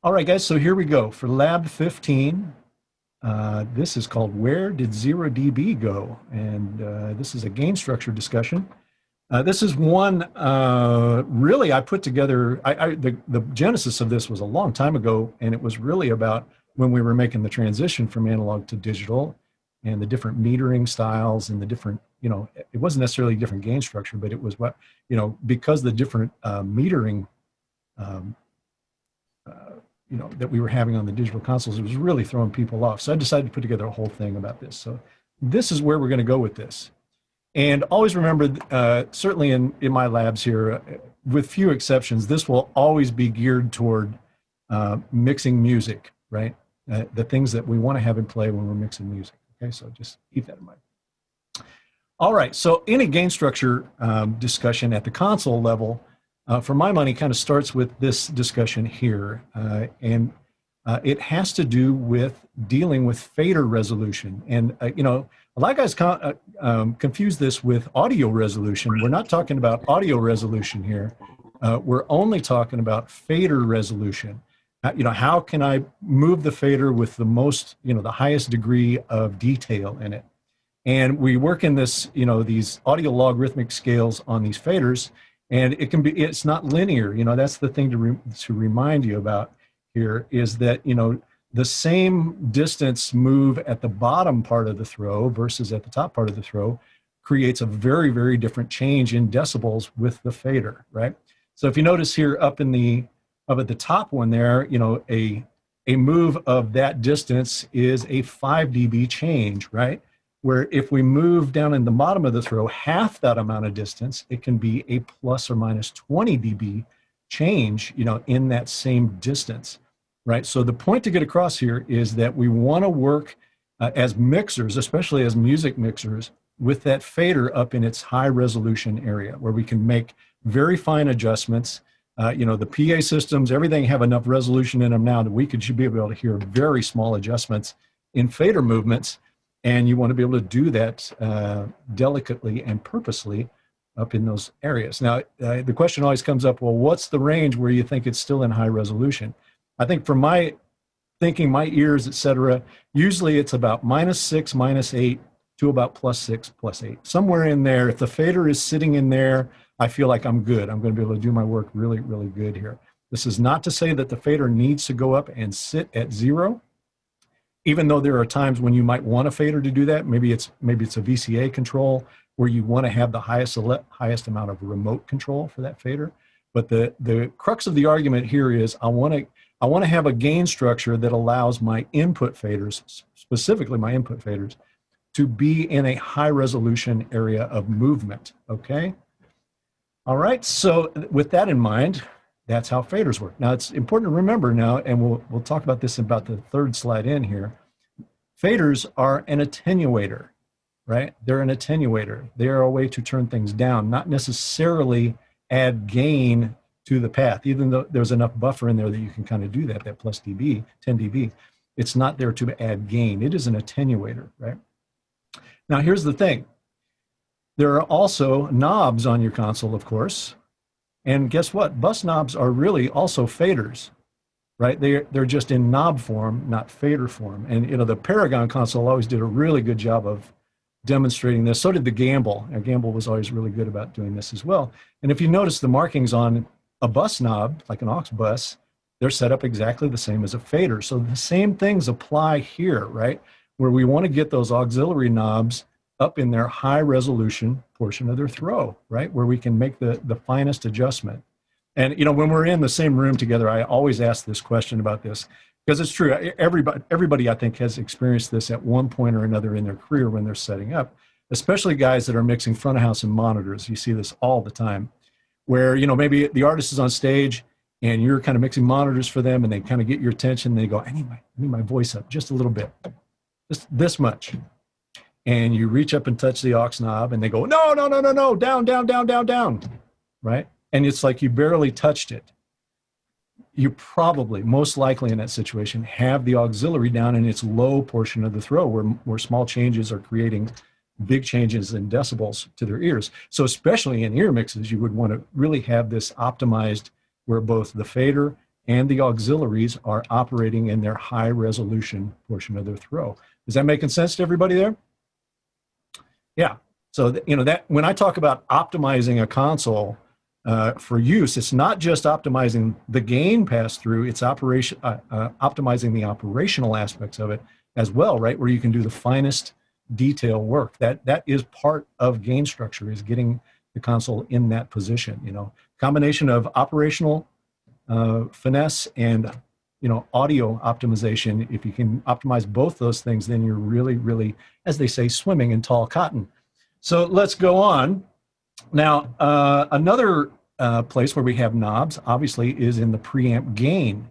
All right, guys, so here we go for Lab 15. This is called Where Did 0 dB Go? And this is a gain structure discussion. This is one, really, I put together, the genesis of this was a long time ago, and it was really about when we were making the transition from analog to digital and the different metering styles and the different, it wasn't necessarily a different gain structure, but it was what, because the different metering um, that we were having on the digital consoles, it was really throwing people off. So I decided to put together a whole thing about this. So this is where we're going to go with this. And always remember, certainly in my labs here, with few exceptions, this will always be geared toward mixing music, right? The things that we want to have in play when we're mixing music. Okay, so just keep that in mind. All right, so any gain structure discussion at the console level, for my money, kind of starts with this discussion here. And it has to do with dealing with fader resolution. And, a lot of guys confuse this with audio resolution. We're not talking about audio resolution here. We're only talking about fader resolution. How can I move the fader with the most, the highest degree of detail in it? And we work in this, these audio logarithmic scales on these faders, and it's not linear. That's the thing to remind you about here is that, the same distance move at the bottom part of the throw versus at the top part of the throw creates a very, very different change in decibels with the fader, right? So if you notice here up at the top one there, a move of that distance is a 5 dB change, right? Where if we move down in the bottom of the throw half that amount of distance, it can be a plus or minus 20 dB change, in that same distance, right? So the point to get across here is that we want to work as mixers, especially as music mixers, with that fader up in its high resolution area where we can make very fine adjustments. The PA systems, everything have enough resolution in them now that should be able to hear very small adjustments in fader movements. And you want to be able to do that delicately and purposely up in those areas. Now, the question always comes up, well, what's the range where you think it's still in high resolution? I think from my thinking, my ears, et cetera, usually it's about -6, -8 to about +6, +8. Somewhere in there, if the fader is sitting in there, I feel like I'm good. I'm going to be able to do my work really, really good here. This is not to say that the fader needs to go up and sit at 0. Even though there are times when you might want a fader to do that, maybe it's a VCA control where you want to have the highest amount of remote control for that fader. But the crux of the argument here is I want to have a gain structure that allows my input faders, specifically my input faders, to be in a high resolution area of movement. Okay. All right. So with that in mind, that's how faders work. Now, it's important to remember now, and we'll talk about this about the third slide in here. Faders are an attenuator, right? They're an attenuator. They are a way to turn things down, not necessarily add gain to the path, even though there's enough buffer in there that you can kind of do that plus dB, 10 dB. It's not there to add gain. It is an attenuator, right? Now, here's the thing. There are also knobs on your console, of course. And guess what? Bus knobs are really also faders, right? They're just in knob form, not fader form. And the Paragon console always did a really good job of demonstrating this. So did the Gamble. And Gamble was always really good about doing this as well. And if you notice the markings on a bus knob, like an aux bus, they're set up exactly the same as a fader. So the same things apply here, right? Where we want to get those auxiliary knobs up in their high resolution portion of their throw, right? Where we can make the finest adjustment. And, when we're in the same room together, I always ask this question about this because it's true. Everybody, I think, has experienced this at one point or another in their career when they're setting up, especially guys that are mixing front of house and monitors. You see this all the time where, maybe the artist is on stage and you're kind of mixing monitors for them and they kind of get your attention. And they go, I need my voice up just a little bit, just this much. And you reach up and touch the aux knob and they go, no, down, down, down, down, down, right? And it's like you barely touched it. You probably, most likely in that situation, have the auxiliary down in its low portion of the throw where small changes are creating big changes in decibels to their ears. So especially in ear mixes, you would want to really have this optimized where both the fader and the auxiliaries are operating in their high resolution portion of their throw. Is that making sense to everybody there? Yeah. So, that when I talk about optimizing a console for use, it's not just optimizing the gain pass through, it's optimizing the operational aspects of it as well, right? Where you can do the finest detail work. That is part of gain structure, is getting the console in that position. Combination of operational finesse and audio optimization. If you can optimize both those things, then you're really, really, as they say, swimming in tall cotton. So let's go on. Now, another place where we have knobs, obviously, is in the preamp gain.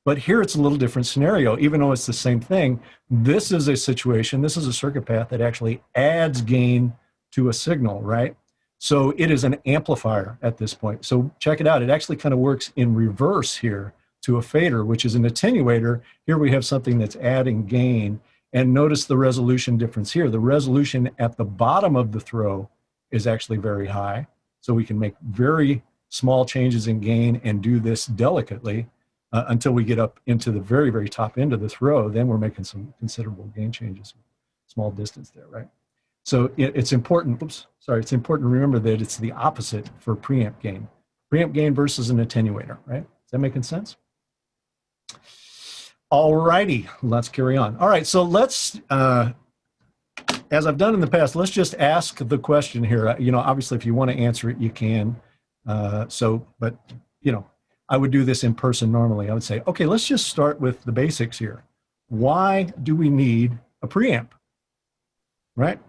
But here it's a little different scenario. Even though it's the same thing, this is a situation, this is a circuit path that actually adds gain to a signal, right? So it is an amplifier at this point. So check it out. It actually kind of works in reverse here to a fader, which is an attenuator. Here we have something that's adding gain. And notice the resolution difference here. The resolution at the bottom of the throw is actually very high. So we can make very small changes in gain and do this delicately until we get up into the very, very top end of the throw. Then we're making some considerable gain changes, small distance there, right? So it's important, it's important to remember that it's the opposite for preamp gain. Preamp gain versus an attenuator, right? Is that making sense? All righty, let's carry on. All right, so let's, as I've done in the past, let's just ask the question here. Obviously, if you want to answer it, you can. But I would do this in person normally. I would say, okay, let's just start with the basics here. Why do we need a preamp, right?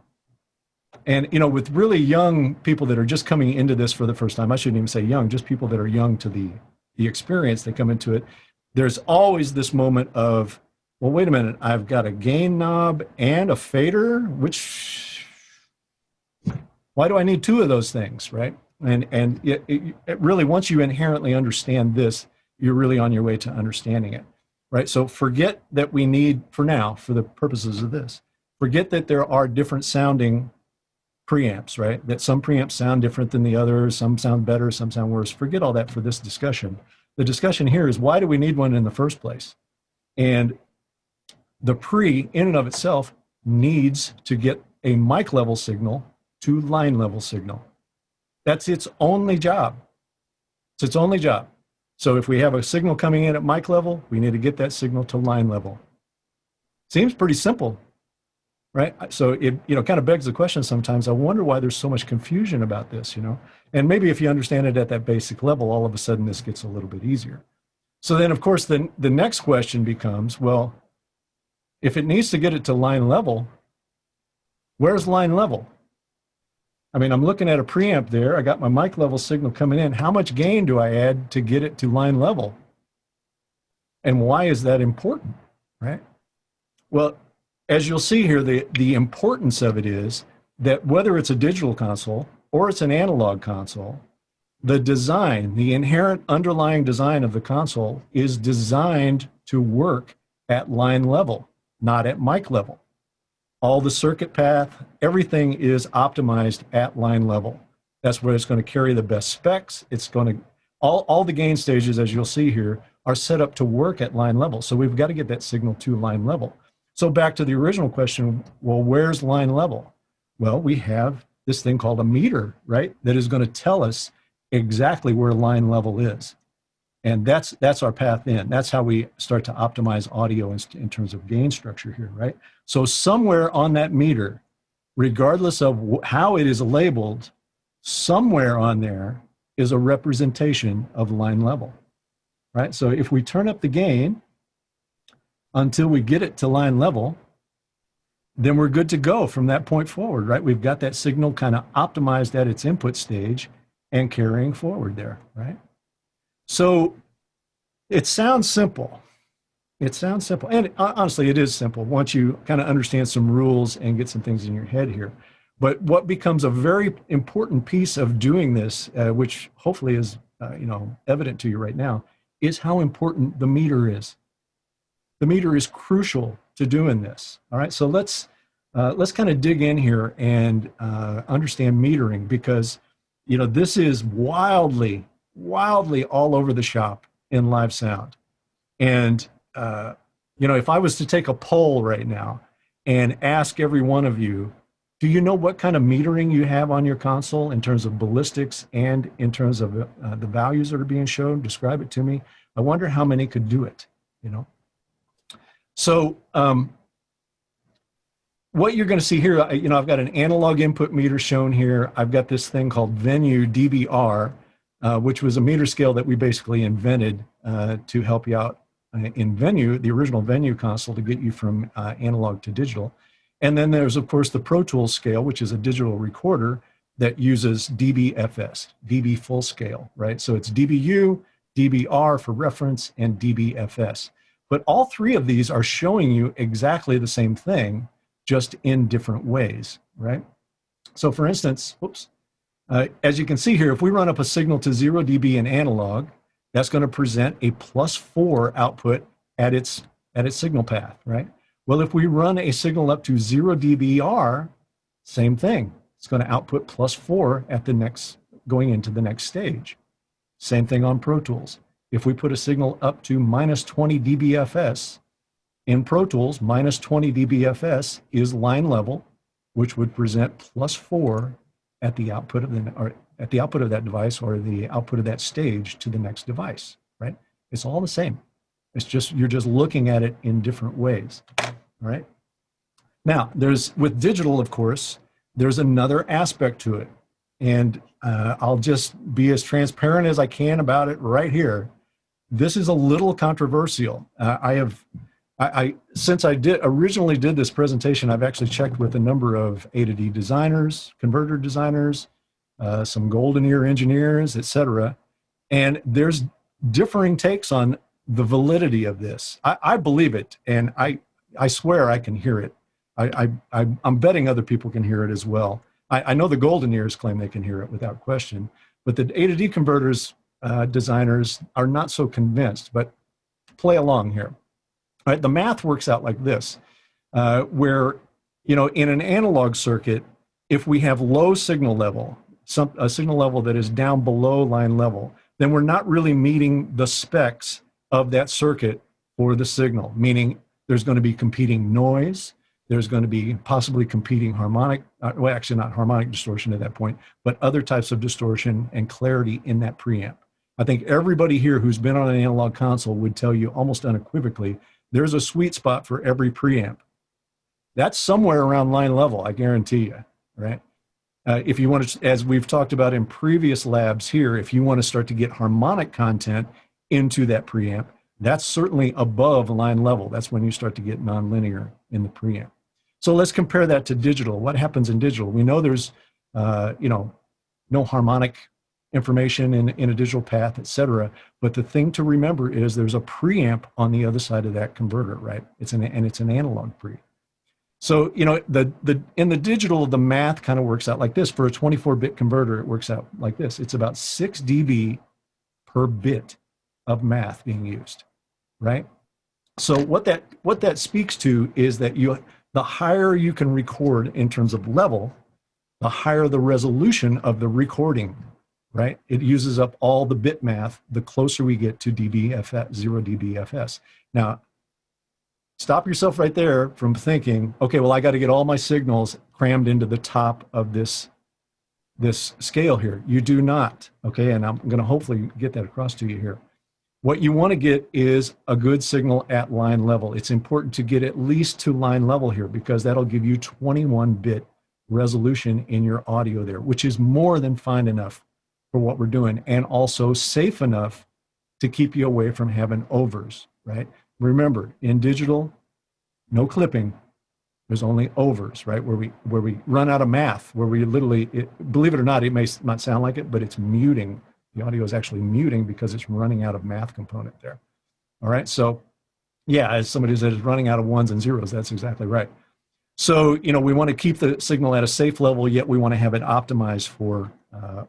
And, with really young people that are just coming into this for the first time, I shouldn't even say young, just people that are young to the experience, they come into it. There's always this moment of, well, wait a minute, I've got a gain knob and a fader, why do I need two of those things, right? And it really, once you inherently understand this, you're really on your way to understanding it, right? So forget that we need, for now, for the purposes of this, forget that there are different sounding preamps, right? That some preamps sound different than the others, some sound better, some sound worse. Forget all that for this discussion. The discussion here is, why do we need one in the first place? And the pre, in and of itself, needs to get a mic level signal to line level signal. That's its only job. It's its only job. So if we have a signal coming in at mic level, we need to get that signal to line level. Seems pretty simple, right? So it kind of begs the question sometimes. I wonder why there's so much confusion about this, And maybe if you understand it at that basic level, all of a sudden this gets a little bit easier. So then, of course, the next question becomes, well, if it needs to get it to line level, where's line level? I mean, I'm looking at a preamp there. I got my mic level signal coming in. How much gain do I add to get it to line level? And why is that important, right? Well, as you'll see here, the importance of it is that whether it's a digital console or it's an analog console, the design, the inherent underlying design of the console is designed to work at line level, not at mic level. All the circuit path, everything is optimized at line level. That's where it's going to carry the best specs. It's going to, all the gain stages, as you'll see here, are set up to work at line level. So we've got to get that signal to line level. So back to the original question, well, where's line level? Well, we have this thing called a meter, right? That is going to tell us exactly where line level is. And that's our path in. That's how we start to optimize audio in terms of gain structure here, right? So somewhere on that meter, regardless of how it is labeled, somewhere on there is a representation of line level, right? So if we turn up the gain until we get it to line level, then we're good to go from that point forward, right? We've got that signal kind of optimized at its input stage and carrying forward there, right? So it sounds simple. It sounds simple. And honestly, it is simple once you kind of understand some rules and get some things in your head here. But what becomes a very important piece of doing this, which hopefully is evident to you right now, is how important the meter is. The meter is crucial to doing this. All right, so let's kind of dig in here and understand metering, because this is wildly all over the shop in live sound. And, you know, if I was to take a poll right now and ask every one of you, do you know what kind of metering you have on your console in terms of ballistics and in terms of the values that are being shown? Describe it to me. I wonder how many could do it, you know? So what you're going to see here, you know, I've got an analog input meter shown here. I've got this thing called Venue DBR, which was a meter scale that we basically invented to help you out in Venue, the original Venue console, to get you from analog to digital. And then there's, of course, the Pro Tools scale, which is a digital recorder that uses DBFS, dB full scale, right? So it's DBU, DBR for reference, and DBFS. But all three of these are showing you exactly the same thing, just in different ways, right? So for instance, whoops, as you can see here, if we run up a signal to 0 dB in analog, that's going to present a +4 output at its signal path, right? Well, if we run a signal up to 0 dBr, same thing. It's going to output +4 at the next, going into the next stage. Same thing on Pro Tools. If we put a signal up to -20 dBFS, in Pro Tools, -20 dBFS is line level, which would present +4 at the output of that device or the output of that stage to the next device, right? It's all the same. It's just, you're just looking at it in different ways, all right? Now, with digital, of course, there's another aspect to it. And I'll just be as transparent as I can about it right here. This is a little controversial. Since I originally did this presentation, I've actually checked with a number of A to D designers, converter designers, some golden ear engineers, etc. And there's differing takes on the validity of this. I believe it, and I swear I can hear it. I'm betting other people can hear it as well. I know the golden ears claim they can hear it without question, but the A to D converters designers are not so convinced, but play along here. All right, the math works out like this, where, you know, in an analog circuit, if we have low signal level, a signal level that is down below line level, then we're not really meeting the specs of that circuit for the signal, meaning there's going to be competing noise, there's going to be possibly competing harmonic, well, actually not harmonic distortion at that point, but other types of distortion and clarity in that preamp. I think everybody here who's been on an analog console would tell you almost unequivocally, there's a sweet spot for every preamp. That's somewhere around line level, I guarantee you, right? If you want to, as we've talked about in previous labs here, if you want to start to get harmonic content into that preamp, that's certainly above line level. That's when you start to get nonlinear in the preamp. So let's compare that to digital. What happens in digital? We know there's, you know, no harmonic information in a digital path, et cetera. But the thing to remember is there's a preamp on the other side of that converter, right? It's an analog preamp. So, you know, in the digital, the math kind of works out like this. For a 24-bit converter, it works out like this. It's about 6 dB per bit of math being used, right? So what that speaks to is that the higher you can record in terms of level, the higher the resolution of the recording, right? It uses up all the bit math the closer we get to DBFS, 0 dBFS. Now, stop yourself right there from thinking, okay, well, I got to get all my signals crammed into the top of this scale here. You do not, okay? And I'm going to hopefully get that across to you here. What you want to get is a good signal at line level. It's important to get at least to line level here because that'll give you 21-bit resolution in your audio there, which is more than fine enough for what we're doing, and also safe enough to keep you away from having overs, right? Remember, in digital, no clipping. There's only overs, right? Where we run out of math, where we literally, believe it or not, it may not sound like it, but it's muting. The audio is actually muting because it's running out of math component there. All right, so yeah, as somebody said, it's running out of ones and zeros. That's exactly right. So, you know, we want to keep the signal at a safe level, yet we want to have it optimized for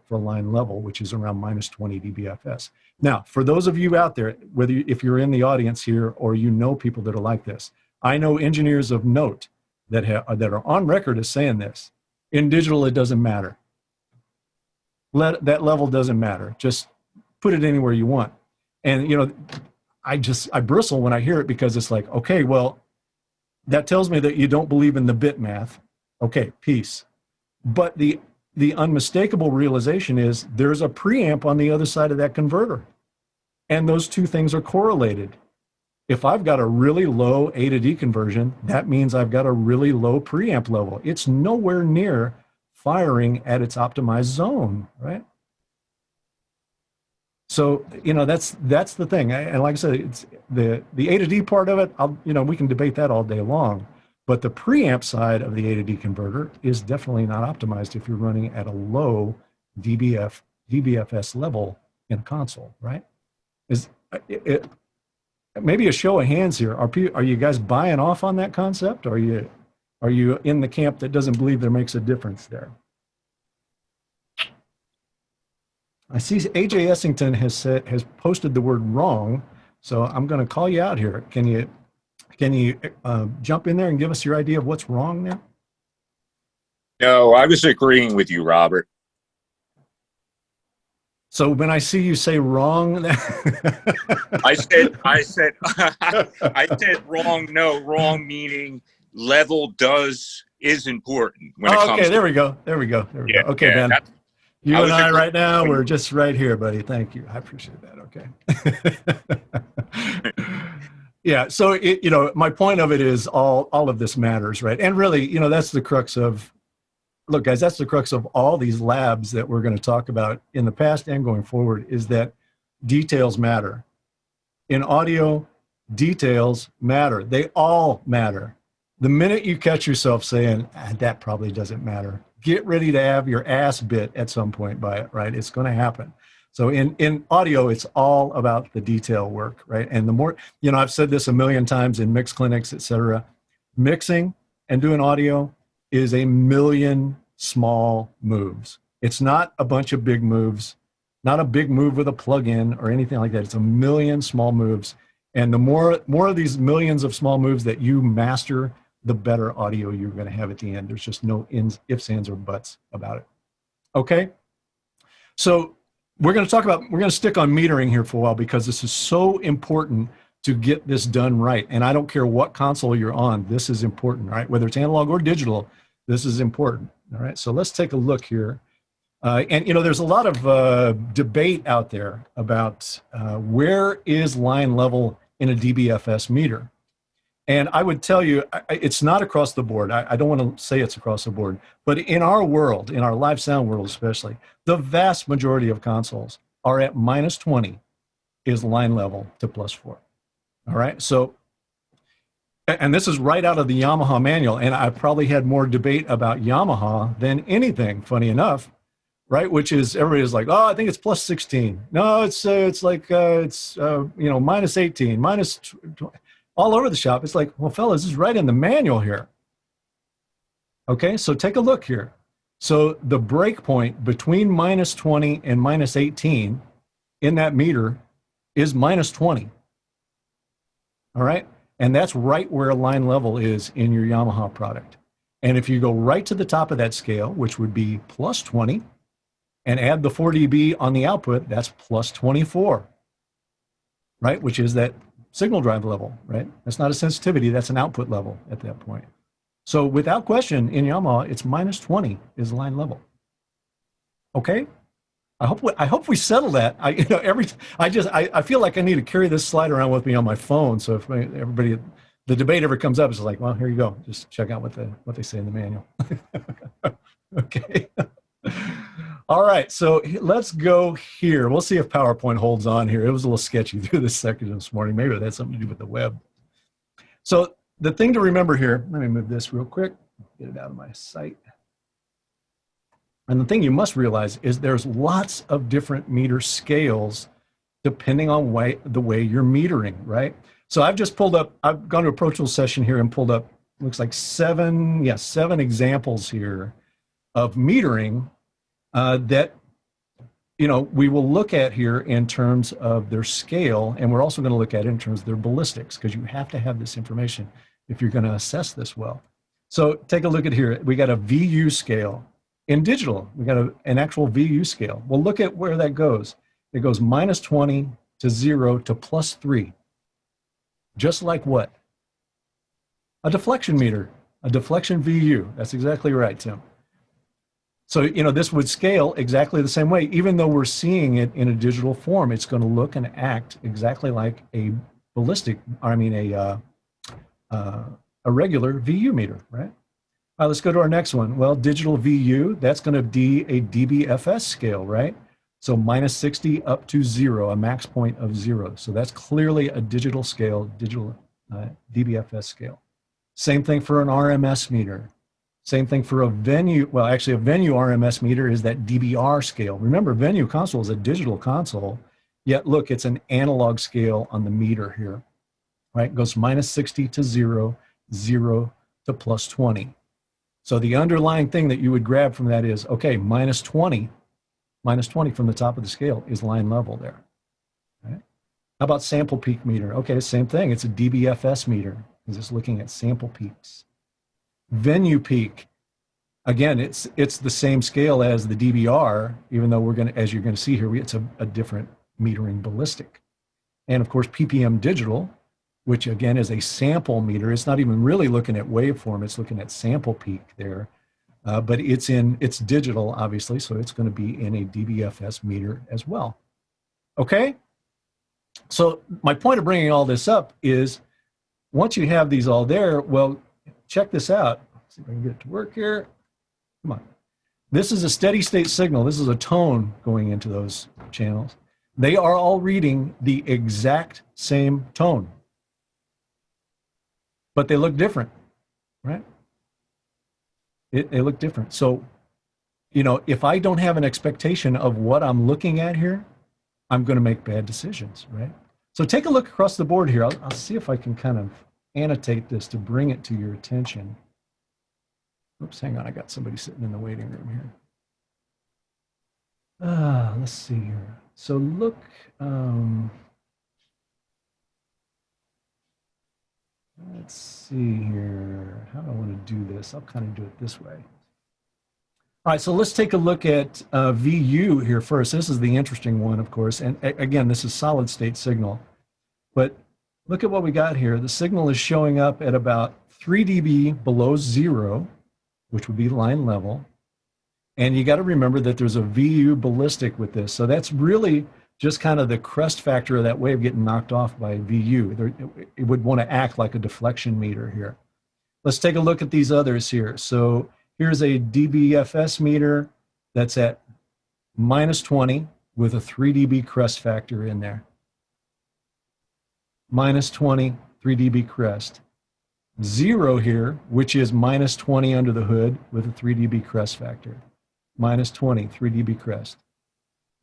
line level, which is around -20 dBFS. Now, for those of you out there, if you're in the audience here or you know people that are like this, I know engineers of note that are on record as saying this. In digital, it doesn't matter. That level doesn't matter. Just put it anywhere you want. And, I bristle when I hear it because it's like, okay, well, that tells me that you don't believe in the bit math. Okay, peace. But the unmistakable realization is there's a preamp on the other side of that converter. And those two things are correlated. If I've got a really low A to D conversion, that means I've got a really low preamp level. It's nowhere near firing at its optimized zone, right? So, that's the thing. And like I said, it's the A to D part of it, we can debate that all day long. But the preamp side of the A to D converter is definitely not optimized if you're running at a low DBFS level in a console, right? Maybe a show of hands here. Are you guys buying off on that concept? Are you in the camp that doesn't believe there makes a difference there? I see AJ Essington has posted the word wrong, so I'm going to call you out here. Can you jump in there and give us your idea of what's wrong there? No, I was agreeing with you, Robert. So when I see you say wrong, I said wrong. No, wrong meaning level is important when it comes. Okay, there we go. Okay, Ben. You and I right now, we're just right here, buddy. Thank you. I appreciate that. Okay. Yeah. So my point of it is all of this matters, right? And really, that's the crux of. Look, guys, that's the crux of all these labs that we're going to talk about in the past and going forward is that details matter. In audio, details matter. They all matter. The minute you catch yourself saying, that probably doesn't matter, get ready to have your ass bit at some point by it, right? It's going to happen. So in audio, it's all about the detail work, right? And the more, I've said this a million times in mix clinics, et cetera, mixing and doing audio is a million small moves. It's not a bunch of big moves, not a big move with a plug-in or anything like that. It's a million small moves. And the more of these millions of small moves that you master, the better audio you're going to have at the end. There's just no ifs, ands, or buts about it. Okay? So we're going to stick on metering here for a while because this is so important to get this done right. And I don't care what console you're on, this is important, right? Whether it's analog or digital, this is important, all right? So let's take a look here. And there's a lot of debate out there about where is line level in a DBFS meter. And I would tell you, it's not across the board. I don't want to say it's across the board, but in our world, in our live sound world especially, the vast majority of consoles are at -20 is line level to +4. All right, so, and this is right out of the Yamaha manual, and I've probably had more debate about Yamaha than anything, funny enough, right? Which is, everybody's like, oh, I think it's +16. No, it's like, -18, all over the shop. It's like, well, fellas, this is right in the manual here. Okay, so take a look here. So the break point between -20 and -18 in that meter is -20. All right, and that's right where line level is in your Yamaha product. And if you go right to the top of that scale, which would be +20, and add the 4 dB on the output, that's +24, right? Which is that signal drive level, right? That's not a sensitivity, that's an output level at that point. So without question, in Yamaha, it's -20 is line level. Okay? I hope we settle that. I feel like I need to carry this slide around with me on my phone. So if the debate ever comes up, it's like, well, here you go. Just check out what they say in the manual. Okay. All right. So let's go here. We'll see if PowerPoint holds on here. It was a little sketchy through this section this morning. Maybe it had something to do with the web. So the thing to remember here, let me move this real quick, get it out of my sight. And the thing you must realize is there's lots of different meter scales depending on the way you're metering, right? So I've gone to a Pro Tools session here and pulled up, looks like seven examples here of metering that, we will look at here in terms of their scale, and we're also going to look at it in terms of their ballistics, because you have to have this information if you're going to assess this well. So take a look at here. We got a VU scale. In digital, we got an actual VU scale. We'll look at where that goes. It goes -20 to 0 to +3. Just like what? A deflection meter, a deflection VU. That's exactly right, Tim. So, you know, this would scale exactly the same way. Even though we're seeing it in a digital form, it's going to look and act exactly like a ballistic, I mean, a regular VU meter, right? All right, let's go to our next one. Well, digital VU, that's going to be a DBFS scale, right? So -60 up to 0, a max point of 0. So that's clearly a digital scale, digital DBFS scale. Same thing for an RMS meter. Same thing for a venue. Well, actually, a venue RMS meter is that DBR scale. Remember, venue console is a digital console, yet look, it's an analog scale on the meter here, right? It goes -60 to 0, 0 to +20. So the underlying thing that you would grab from that is, okay, -20 from the top of the scale is line level there. Right? How about sample peak meter? Okay, same thing. It's a DBFS meter because it's looking at sample peaks. Venue peak, again, it's the same scale as the DBR, even though we're going to, as you're going to see here, it's a different metering ballistic. And of course, PPM digital, which again is a sample meter. It's not even really looking at waveform. It's looking at sample peak there. But it's digital, obviously, so it's going to be in a DBFS meter as well. Okay? So my point of bringing all this up is once you have these all there, well, check this out. Let's see if I can get it to work here. Come on. This is a steady state signal. This is a tone going into those channels. They are all reading the exact same tone, but they look different, right? They look different. So, you know, if I don't have an expectation of what I'm looking at here, I'm going to make bad decisions, right? So take a look across the board here. I'll see if I can kind of annotate this to bring it to your attention. Oops, hang on. I got somebody sitting in the waiting room here. Let's see here. So look, let's see here. How do I want to do this? I'll kind of do it this way. All right, so let's take a look at VU here first. This is the interesting one, of course. And again, this is solid state signal. But look at what we got here. The signal is showing up at about 3 dB below 0, which would be line level. And you got to remember that there's a VU ballistic with this. So that's really just kind of the crest factor of that wave getting knocked off by VU. It would want to act like a deflection meter here. Let's take a look at these others here. So here's a DBFS meter that's at -20 with a 3 dB crest factor in there. -20, 3 dB crest. 0 here, which is -20 under the hood with a 3 dB crest factor. -20, 3 dB crest.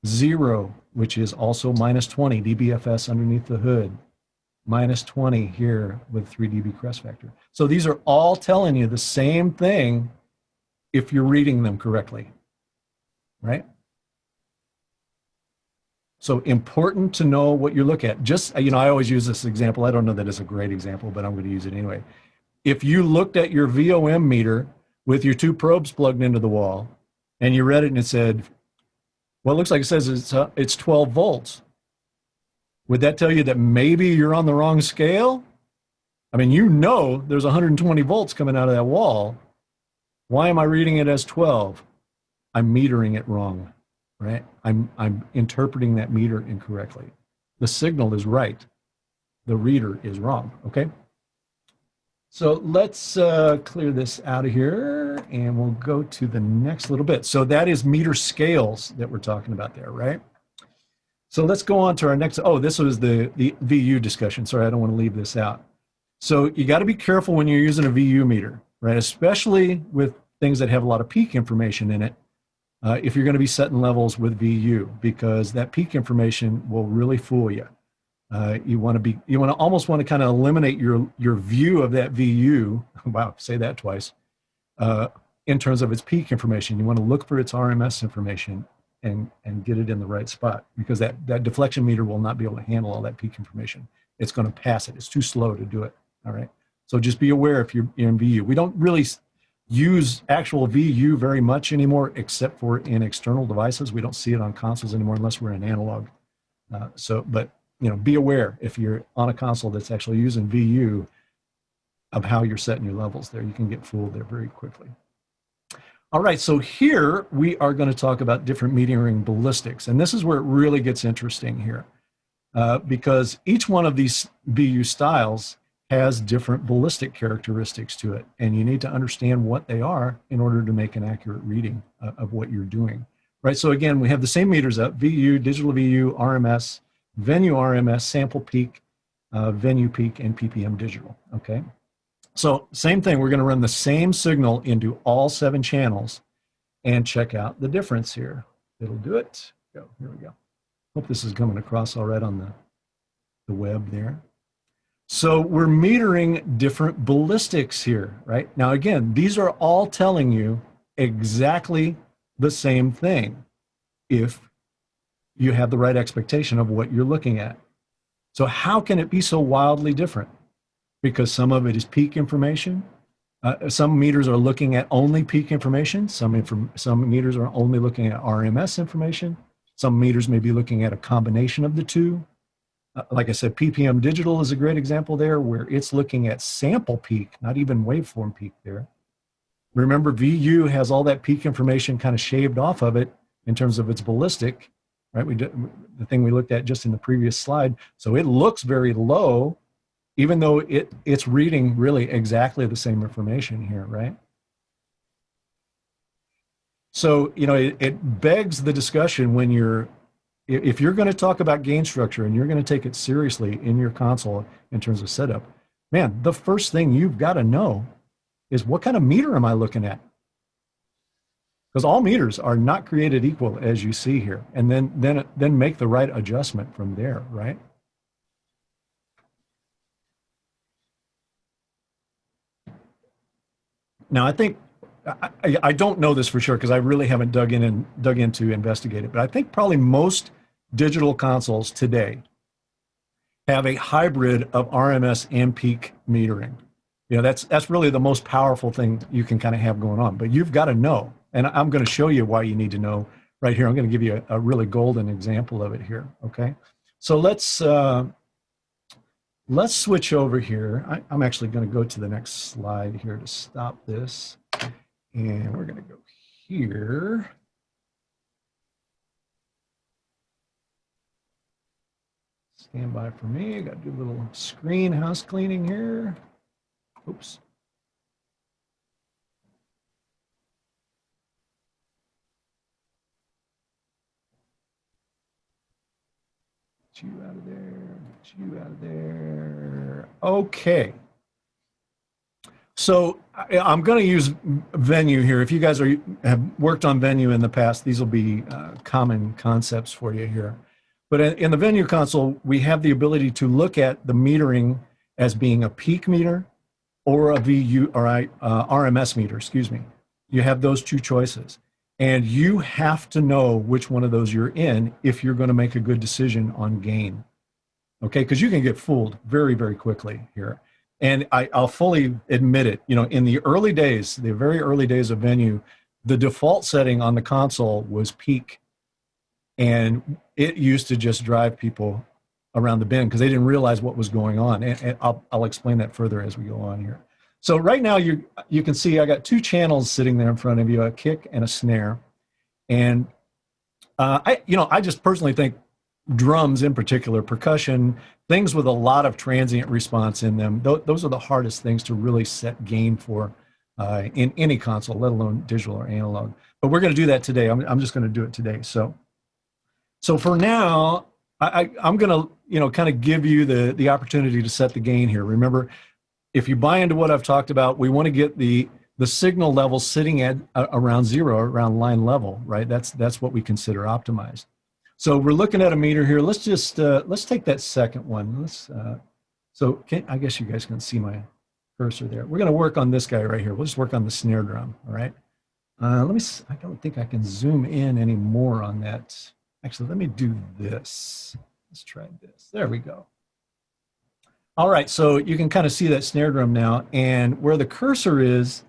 0, which is also -20, DBFS underneath the hood. -20 here with 3 dB crest factor. So these are all telling you the same thing if you're reading them correctly, right? So important to know what you look at. Just, you know, I always use this example. I don't know that it's a great example, but I'm going to use it anyway. If you looked at your VOM meter with your 2 probes plugged into the wall and you read it and it said, well, it looks like it says it's 12 volts. Would that tell you that maybe you're on the wrong scale? I mean, you know there's 120 volts coming out of that wall. Why am I reading it as 12? I'm metering it wrong, right? I'm interpreting that meter incorrectly. The signal is right. The reader is wrong, okay? So let's clear this out of here and we'll go to the next little bit. So that is meter scales that we're talking about there, right? So let's go on to our next, oh, this was the VU discussion. Sorry, I don't want to leave this out. So you got to be careful when you're using a VU meter, right? Especially with things that have a lot of peak information in it. If you're going to be setting levels with VU, because that peak information will really fool you. You almost want to kind of eliminate your view of that VU. Wow, say that twice. In terms of its peak information, you want to look for its RMS information and get it in the right spot, because that deflection meter will not be able to handle all that peak information. It's going to pass it. It's too slow to do it. All right. So just be aware if you're in VU. We don't really use actual VU very much anymore, except for in external devices. We don't see it on consoles anymore unless we're in analog. But be aware if you're on a console that's actually using VU of how you're setting your levels there. You can get fooled there very quickly. All right, so here we are going to talk about different metering ballistics, and this is where it really gets interesting here, because each one of these VU styles has different ballistic characteristics to it, and you need to understand what they are in order to make an accurate reading of what you're doing. Right, so again, we have the same meters up: VU, DigitalVU, RMS, Venue RMS, sample peak, Venue peak, and PPM digital. Okay, so same thing. We're going to run the same signal into all 7 channels and check out the difference here. It'll do it. Go. Here we go. Hope this is coming across all right on the web there. So we're metering different ballistics here, right? Now, again, these are all telling you exactly the same thing if you have the right expectation of what you're looking at. So how can it be so wildly different? Because some of it is peak information. Some meters are looking at only peak information. Some meters are only looking at RMS information. Some meters may be looking at a combination of the two. Like I said, PPM digital is a great example there, where it's looking at sample peak, not even waveform peak there. Remember, VU has all that peak information kind of shaved off of it in terms of its ballistic, right? The thing we looked at just in the previous slide. So it looks very low, even though it's reading really exactly the same information here, right? So, it begs the discussion when if you're going to talk about gain structure and you're going to take it seriously in your console in terms of setup, man, the first thing you've got to know is, what kind of meter am I looking at? Because all meters are not created equal, as you see here, and then make the right adjustment from there, right? Now, I think I don't know this for sure because I really haven't dug in to investigate it, but I think probably most digital consoles today have a hybrid of RMS and peak metering. That's really the most powerful thing you can kind of have going on. But you've got to know, and I'm going to show you why you need to know right here. I'm going to give you a really golden example of it here. Okay, so let's switch over here. I'm actually going to go to the next slide here to stop this. And we're going to go here. Stand by for me. I got to do a little screen house cleaning here. Oops. Get you out of there. Get you out of there. Okay. So I'm going to use Venue here. If you guys have worked on Venue in the past, these will be common concepts for you here. But in the Venue console, we have the ability to look at the metering as being a peak meter or a VU or RMS meter, excuse me. You have those two choices. And you have to know which one of those you're in if you're going to make a good decision on gain. Okay, because you can get fooled very, very quickly here. And I'll fully admit it, in the early days, the very early days of Venue, the default setting on the console was peak. And it used to just drive people around the bend because they didn't realize what was going on. And I'll explain that further as we go on here. So right now you can see I got 2 channels sitting there in front of you, a kick and a snare. And I just personally think drums in particular, percussion, things with a lot of transient response in them, those are the hardest things to really set gain for in any console, let alone digital or analog. But we're going to do that today. I'm just going to do it today. So for now, I'm going to kind of give you the opportunity to set the gain here. Remember, if you buy into what I've talked about, we want to get the signal level sitting at around 0, around line level, right? That's what we consider optimized. So we're looking at a meter here. Let's just let's take that second one. I guess you guys can see my cursor there. We're going to work on this guy right here. We'll just work on the snare drum. All right. I don't think I can zoom in any more on that. Actually, let me do this. Let's try this. There we go. All right. So you can kind of see that snare drum now, and where the cursor is,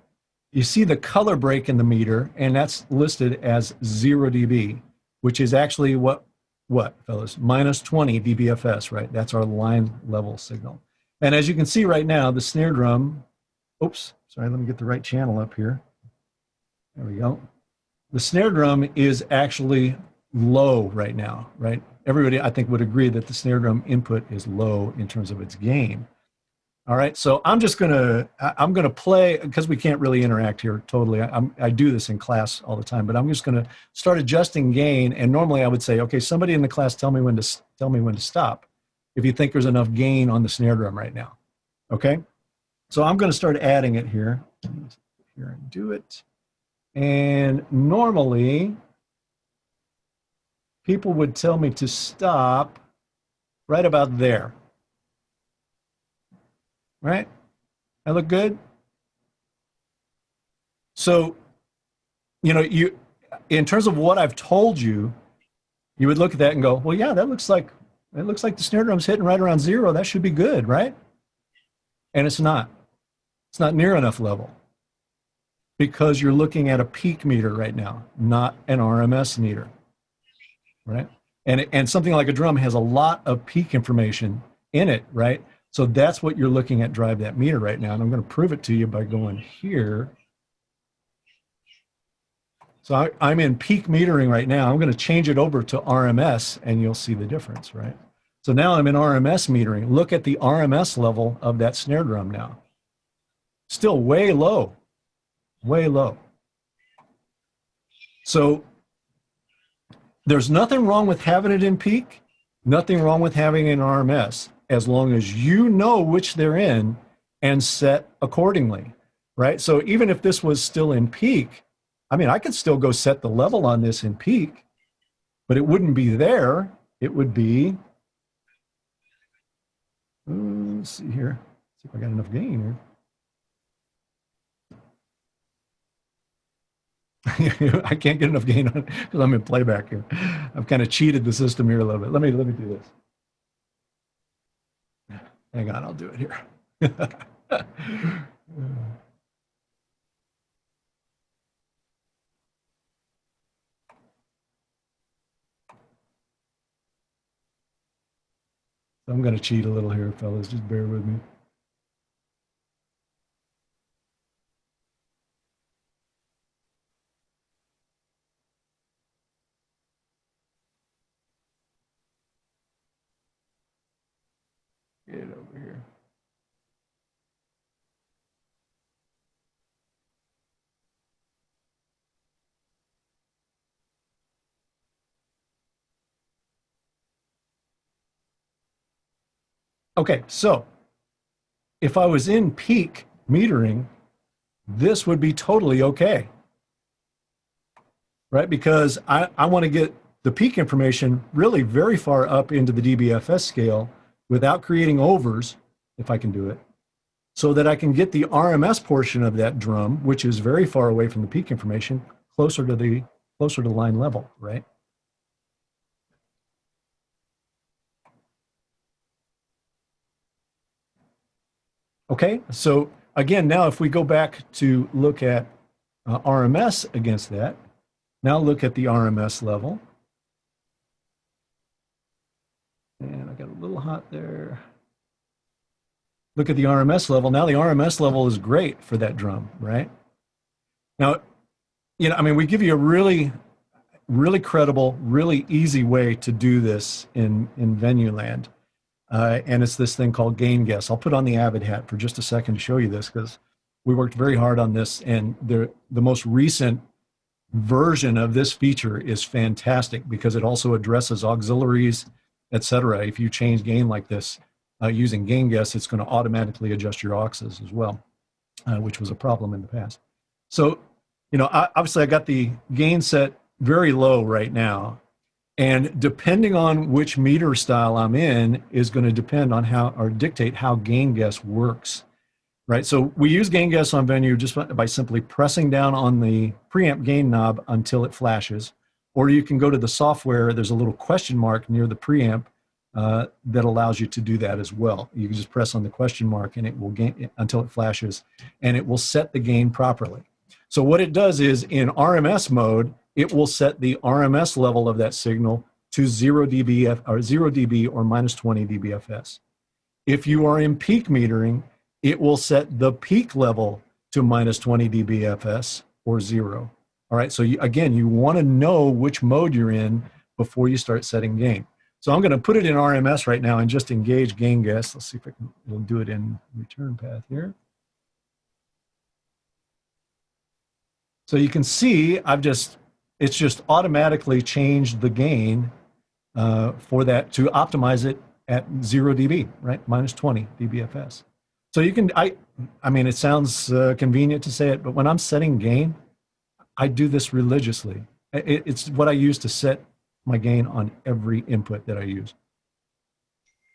you see the color break in the meter, and that's listed as 0 dB. Which is actually what what, fellas? Minus 20 dBFS, right? That's our line level signal. And as you can see right now, the snare drum, oops, sorry, let me get the right channel up here. There we go. The snare drum is actually low right now, right? Everybody, I think, would agree that the snare drum input is low in terms of its gain. All right, so I'm gonna play, because we can't really interact here totally. I do this in class all the time, but I'm just gonna start adjusting gain. And normally I would say, okay, somebody in the class, tell me when to stop if you think there's enough gain on the snare drum right now. Okay, so I'm gonna start adding it here. Here and do it. And normally people would tell me to stop right about there. Right? I look good? So, you know, in terms of what I've told you, you would look at that and go, well, yeah, it looks like the snare drum's hitting right around 0. That should be good, right? And it's not. It's not near enough level, because you're looking at a peak meter right now, not an RMS meter, right? And something like a drum has a lot of peak information in it, right? So that's what you're looking at, drive that meter right now. And I'm going to prove it to you by going here. So I'm in peak metering right now. I'm going to change it over to RMS and you'll see the difference, right? So now I'm in RMS metering. Look at the RMS level of that snare drum now. Still way low, way low. So there's nothing wrong with having it in peak, nothing wrong with having it in RMS, as long as you know which they're in and set accordingly, right? So even if this was still in peak, I mean, I could still go set the level on this in peak, but it wouldn't be there. It would be, let's see here, see if I got enough gain here. I can't get enough gain on it because I'm in playback here. I've kind of cheated the system here a little bit. Let me do this. Hang on, I'll do it here. I'm going to cheat a little here, fellas. Just bear with me. Get it over here. Okay, so if I was in peak metering, this would be totally okay, right? Because I want to get the peak information really very far up into the dBFS scale without creating overs, if I can do it, so that I can get the RMS portion of that drum, which is very far away from the peak information, closer to line level, right? Okay, so again, now if we go back to look at RMS against that, now look at the RMS level. And I got a little hot there. Look at the RMS level. Now the RMS level is great for that drum, right? Now, you know, I mean, we give you a really credible, really easy way to do this in venue land. And it's this thing called gain guess. I'll put on the Avid hat for just a second to show you this, because we worked very hard on this, and the most recent version of this feature is fantastic because it also addresses auxiliaries, etc. If you change gain like this using gain guess, it's going to automatically adjust your auxes as well, which was a problem in the past. So, you know, obviously I got the gain set very low right now. And depending on which meter style I'm in is going to depend on how, or dictate how gain guess works, right? So we use gain guess on venue just by simply pressing down on the preamp gain knob until it flashes. Or you can go to the software, there's a little question mark near the preamp that allows you to do that as well. You can just press on the question mark and it will gain until it flashes, and it will set the gain properly. So what it does is in RMS mode, it will set the RMS level of that signal to 0 dB or 0 dB or minus 20 dBFS. If you are in peak metering, it will set the peak level to minus 20 dBFS or 0. All right, so again, you want to know which mode you're in before you start setting gain. So I'm going to put it in RMS right now and just engage gain guess. Let's see if we'll do it in return path here. So you can see it's just automatically changed the gain for that to optimize it at 0 dB, right? Minus 20 dBFS. So you can, I mean, it sounds convenient to say it, but when I'm setting gain, I do this religiously. It's what I use to set my gain on every input that I use.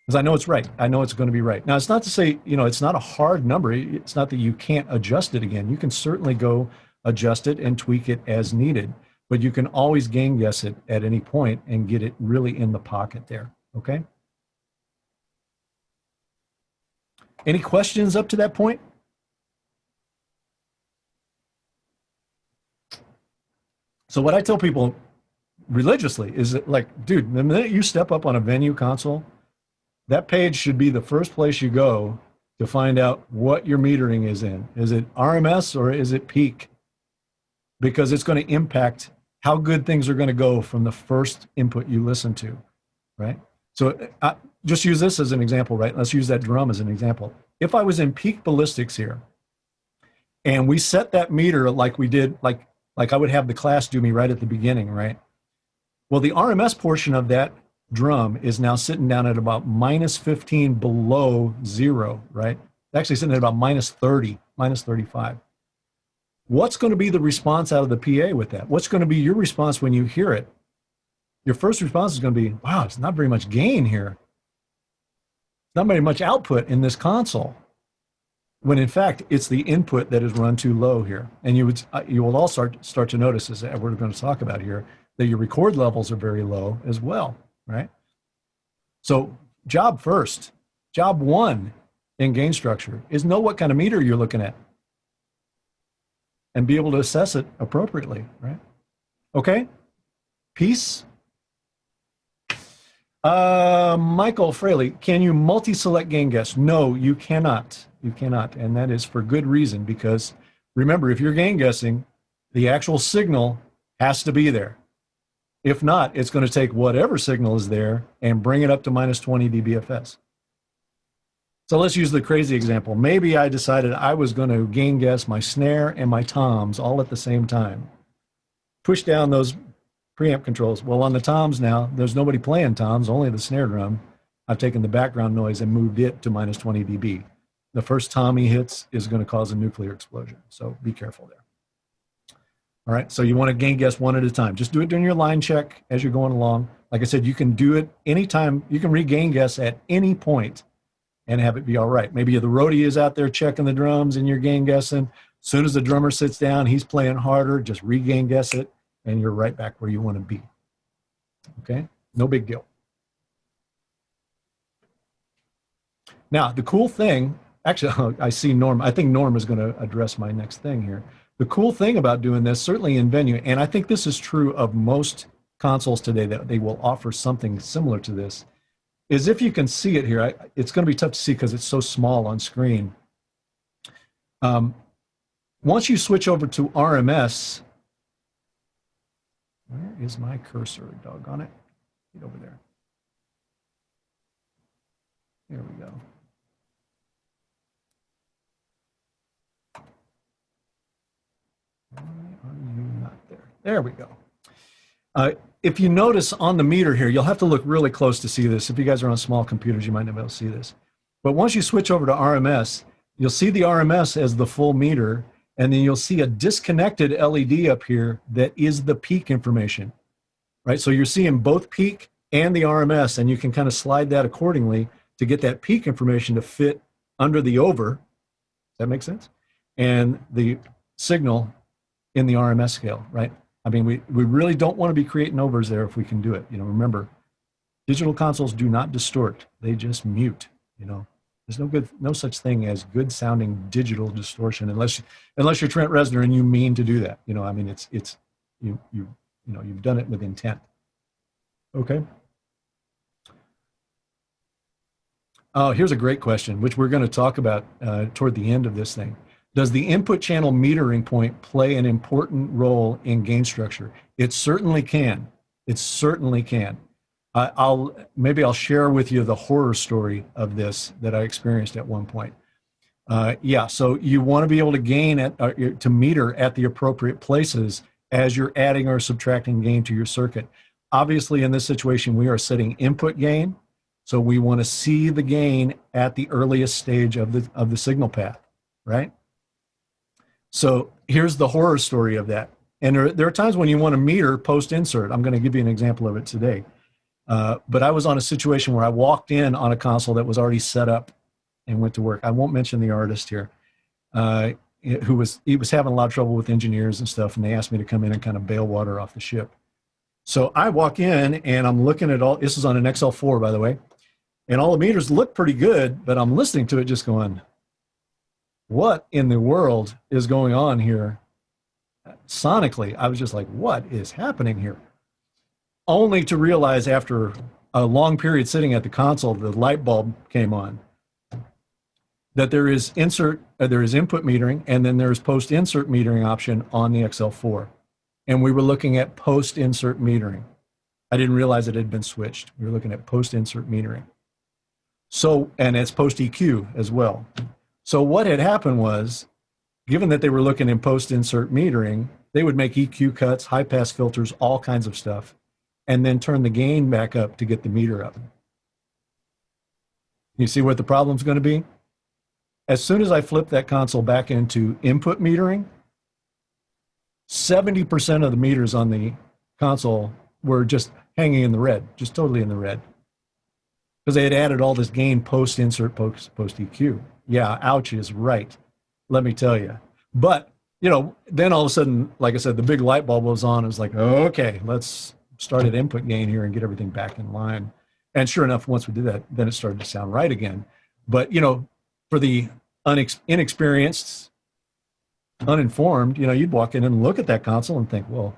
Because I know it's right. I know it's going to be right. Now, it's not to say, it's not a hard number. It's not that you can't adjust it again. You can certainly go adjust it and tweak it as needed, but you can always gain guess it at any point and get it really in the pocket there, okay? Any questions up to that point? So what I tell people religiously is that, like, dude, the minute you step up on a venue console, that page should be the first place you go to find out what your metering is in. Is it RMS or is it peak? Because it's going to impact how good things are going to go from the first input you listen to, right? So just use this as an example, right? Let's use that drum as an example. If I was in peak ballistics here, and we set that meter like we did, like I would have the class do me right at the beginning, right? Well, the RMS portion of that drum is now sitting down at about minus 15 below 0, right? Actually sitting at about minus 30, minus 35. What's going to be the response out of the PA with that? What's going to be your response when you hear it? Your first response is going to be, wow, it's not very much gain here. Not very much output in this console. When in fact, it's the input that is run too low here. And you will all start to notice, as we're going to talk about here, that your record levels are very low as well, right? So job first, job one in gain structure is know what kind of meter you're looking at and be able to assess it appropriately, right? Okay, peace. Michael Fraley, can you multi-select gain guess? No, you cannot. You cannot, and that is for good reason, because remember, if you're gain guessing, the actual signal has to be there. If not, it's going to take whatever signal is there and bring it up to minus 20 dBFS. So let's use the crazy example. Maybe I decided I was going to gain guess my snare and my toms all at the same time. Push down those preamp controls. Well, on the toms now, there's nobody playing toms, only the snare drum. I've taken the background noise and moved it to minus 20 dB. The first tom he hits is going to cause a nuclear explosion. So be careful there. All right, so you want to gain guess one at a time. Just do it during your line check as you're going along. Like I said, you can do it anytime. You can regain guess at any point and have it be all right. Maybe the roadie is out there checking the drums and you're gain guessing. As soon as the drummer sits down, he's playing harder, just regain guess it, and you're right back where you want to be. Okay, no big deal. Now, the cool thing, actually, I see Norm. I think Norm is going to address my next thing here. The cool thing about doing this, certainly in venue, and I think this is true of most consoles today, that they will offer something similar to this, is if you can see it here, it's going to be tough to see because it's so small on screen. Once you switch over to RMS, where is my cursor? Doggone it. Get over there. There we go. Why are you not there? There we go. If you notice on the meter here, you'll have to look really close to see this. If you guys are on small computers, you might not be able to see this. But once you switch over to RMS, you'll see the RMS as the full meter, and then you'll see a disconnected LED up here that is the peak information, right? So you're seeing both peak and the RMS, and you can kind of slide that accordingly to get that peak information to fit under the over. Does that make sense? And the signal in the RMS scale, right? I mean, we really don't want to be creating overs there if we can do it. Remember, digital consoles do not distort. They just mute, There's no such thing as good sounding digital distortion unless you're Trent Reznor and you mean to do that. I mean, you've done it with intent. Okay. Oh, here's a great question, which we're going to talk about toward the end of this thing. Does the input channel metering point play an important role in gain structure? It certainly can. It certainly can. I'll share with you the horror story of this that I experienced at one point. Yeah, so you want to be able to gain to meter at the appropriate places as you're adding or subtracting gain to your circuit. Obviously, in this situation, we are setting input gain, so we want to see the gain at the earliest stage of the signal path, right? So here's the horror story of that. And there are times when you want to meter post insert. I'm going to give you an example of it today. But I was on a situation where I walked in on a console that was already set up and went to work. I won't mention the artist here, he was having a lot of trouble with engineers and stuff, and they asked me to come in and kind of bail water off the ship. So I walk in and I'm looking at all. This is on an XL4, by the way, and all the meters look pretty good, but I'm listening to it just going, what in the world is going on here? Sonically, I was just like, what is happening here? Only to realize after a long period sitting at the console, the light bulb came on. That there is input metering, and then there's post insert metering option on the XL4. And we were looking at post insert metering. I didn't realize it had been switched. We were looking at post insert metering. So, and it's post EQ as well. So what had happened was, given that they were looking in post insert metering, they would make EQ cuts, high pass filters, all kinds of stuff, and then turn the gain back up to get the meter up. You see what the problem's going to be? As soon as I flip that console back into input metering, 70% of the meters on the console were just hanging in the red, just totally in the red. Because they had added all this gain post insert, post EQ. Yeah, ouch is right. Let me tell you. But, then all of a sudden, like I said, the big light bulb was on. It was like, okay, let's start at input gain here and get everything back in line. And sure enough, once we did that, then it started to sound right again. But, for the inexperienced, uninformed, you'd walk in and look at that console and think, well,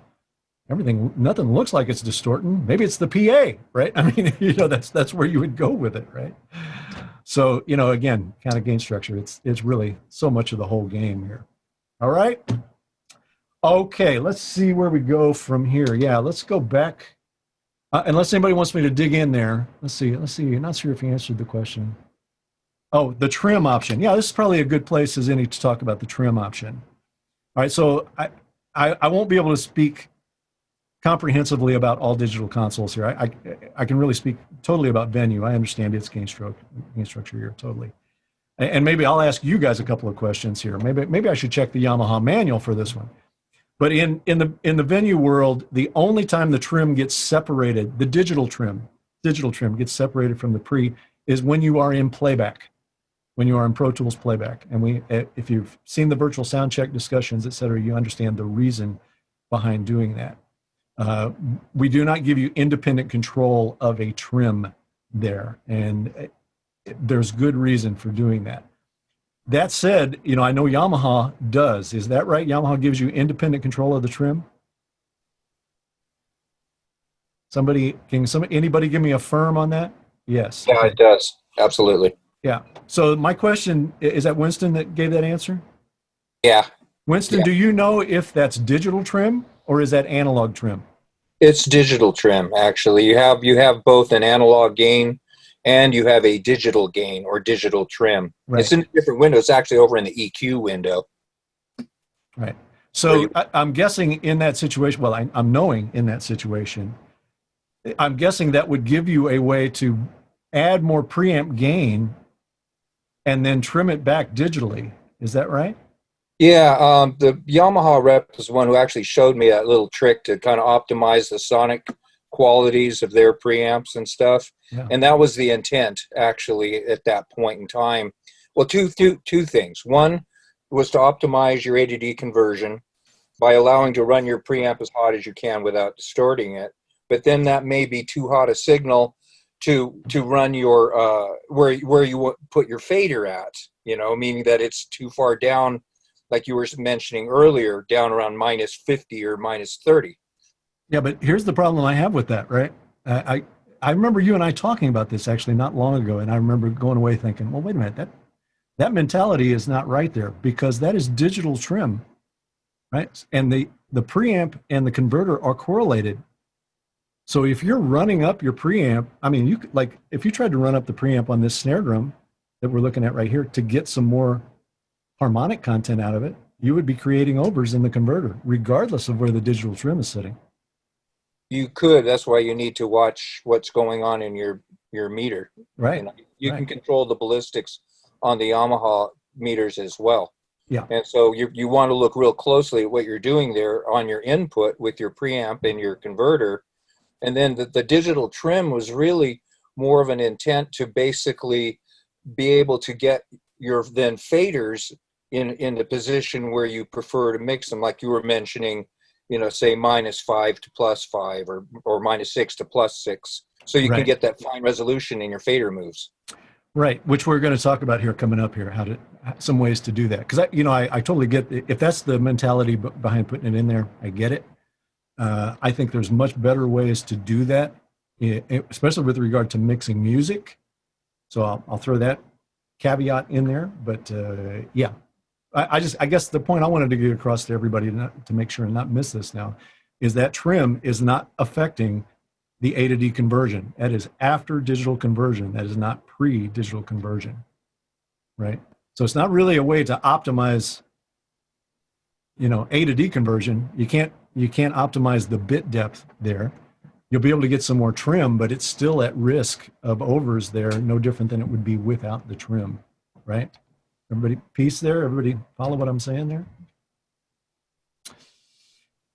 nothing looks like it's distorting. Maybe it's the PA, right? I mean, that's where you would go with it, right? So, again, kind of gain structure. It's really so much of the whole game here. All right. Okay, let's see where we go from here. Yeah, let's go back. Unless anybody wants me to dig in there. Let's see. I'm not sure if you answered the question. Oh, the trim option. Yeah, this is probably a good place as any to talk about the trim option. All right, so I won't be able to speak comprehensively about all digital consoles here. I can really speak totally about Venue. I understand its gain structure here totally. And maybe I'll ask you guys a couple of questions here. Maybe I should check the Yamaha manual for this one. But in the Venue world, the only time the trim gets separated, the digital trim gets separated from the pre, is when you are in playback, when you are in Pro Tools playback. And if you've seen the virtual sound check discussions, et cetera, you understand the reason behind doing that. We do not give you independent control of a trim there, and there's good reason for doing that. That said, I know Yamaha does. Is that right? Yamaha gives you independent control of the trim? Anybody give me a firm on that? Yes. Yeah, it does. Absolutely. Yeah. So my question, is that Winston that gave that answer? Yeah. Winston, Yeah. Do you know if that's digital trim or is that analog trim? It's digital trim, actually. You have both an analog gain and you have a digital gain or digital trim. Right. It's in a different window. It's actually over in the EQ window. Right. So I'm guessing in that situation, well, I'm knowing in that situation, I'm guessing that would give you a way to add more preamp gain and then trim it back digitally. Is that right? Yeah, the Yamaha rep is one who actually showed me that little trick to kind of optimize the sonic qualities of their preamps and stuff. Yeah. And that was the intent, actually, at that point in time. Well, two things. One was to optimize your A to D conversion by allowing to run your preamp as hot as you can without distorting it. But then that may be too hot a signal to run your where you put your fader at, meaning that it's too far down, like you were mentioning earlier, down around -50 or -30. Yeah, but here's the problem I have with that, right? I I remember you and I talking about this actually not long ago, and I remember going away thinking, well, wait a minute, that mentality is not right there because that is digital trim, right? And the preamp and the converter are correlated. So if you're running up your preamp, I mean, you could, like if you tried to run up the preamp on this snare drum that we're looking at right here to get some more harmonic content out of it, you would be creating overs in the converter, regardless of where the digital trim is sitting. You could. That's why you need to watch what's going on in your meter. Right. You know, you Right. can control the ballistics on the Yamaha meters as well. Yeah. And so you want to look real closely at what you're doing there on your input with your preamp and your converter. And then the digital trim was really more of an intent to basically be able to get your then faders in the position where you prefer to mix them, like you were mentioning, you know, say -5 to +5 or -6 to +6. So you can Right. get that fine resolution in your fader moves. Right, which we're going to talk about here coming up here, some ways to do that. Because I totally get if that's the mentality behind putting it in there. I get it. I think there's much better ways to do that, especially with regard to mixing music. So I'll throw that caveat in there. But yeah, I guess the point I wanted to get across to everybody to make sure and not miss this now is that trim is not affecting the A to D conversion. That is after digital conversion. That is not pre-digital conversion, right? So it's not really a way to optimize, A to D conversion. You can't optimize the bit depth there. You'll be able to get some more trim, but it's still at risk of overs there, no different than it would be without the trim, right? Everybody, peace there? Everybody follow what I'm saying there?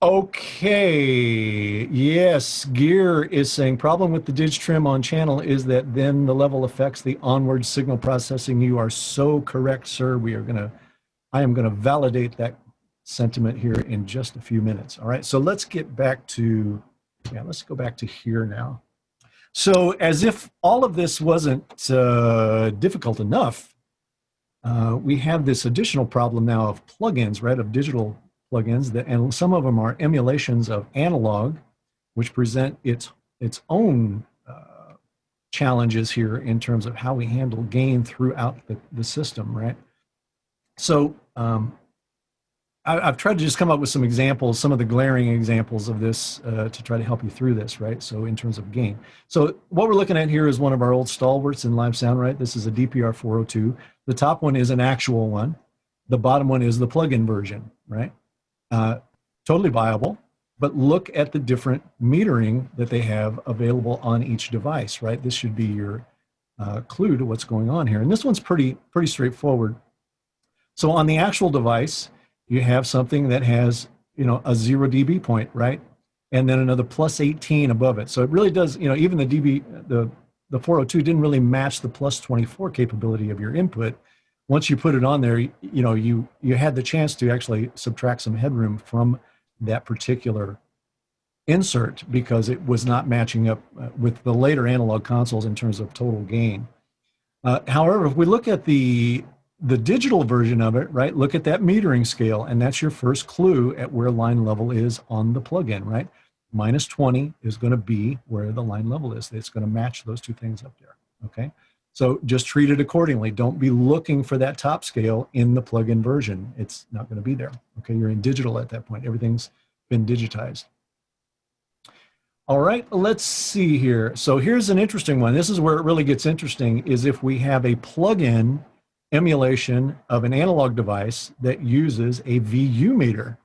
Okay, yes, Gear is saying problem with the dig trim on channel is that then the level affects the onward signal processing. You are so correct, sir. I am gonna validate that sentiment here in just a few minutes. All right, so let's get back to, let's go back to here now. So as if all of this wasn't difficult enough, we have this additional problem now of plugins, right, of digital plugins, and some of them are emulations of analog, which present its own challenges here in terms of how we handle gain throughout the system, right? So I've tried to just come up with some examples, some of the glaring examples of this to try to help you through this, right? So in terms of gain. So what we're looking at here is one of our old stalwarts in live sound, right? This is a DPR 402. The top one is an actual one. The bottom one is the plug-in version, right? Totally viable, but look at the different metering that they have available on each device, right? This should be your clue to what's going on here. And this one's pretty straightforward. So on the actual device, you have something that has, a 0 dB point, right? And then another plus 18 above it. So it really does, even the 402 didn't really match the plus 24 capability of your input. Once you put it on there, you had the chance to actually subtract some headroom from that particular insert because it was not matching up with the later analog consoles in terms of total gain. However, if we look at the digital version of it, right, look at that metering scale, and that's your first clue at where line level is on the plugin, right? Minus 20 is going to be where the line level is. It's going to match those two things up there, okay? So just treat it accordingly. Don't be looking for that top scale in the plug-in version. It's not going to be there. Okay, you're in digital at that point. Everything's been digitized. All right, let's see here. So here's an interesting one. This is where it really gets interesting, is if we have a plug-in emulation of an analog device that uses a VU meter.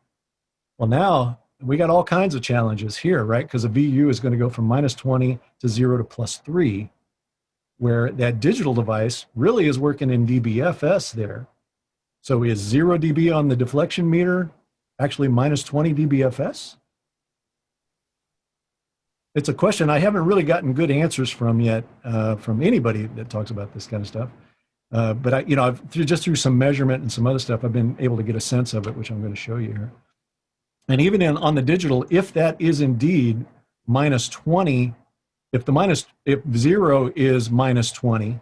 Well, now we got all kinds of challenges here, right? Because a VU is going to go from minus 20 to 0 to plus 3. Where that digital device really is working in dBFS there. So is 0 dB on the deflection meter actually minus 20 dBFS? It's a question I haven't really gotten good answers from yet from anybody that talks about this kind of stuff. But I've just through some measurement and some other stuff, I've been able to get a sense of it, which I'm going to show you here. And even on the digital, if that is indeed minus 20, if 0 is minus 20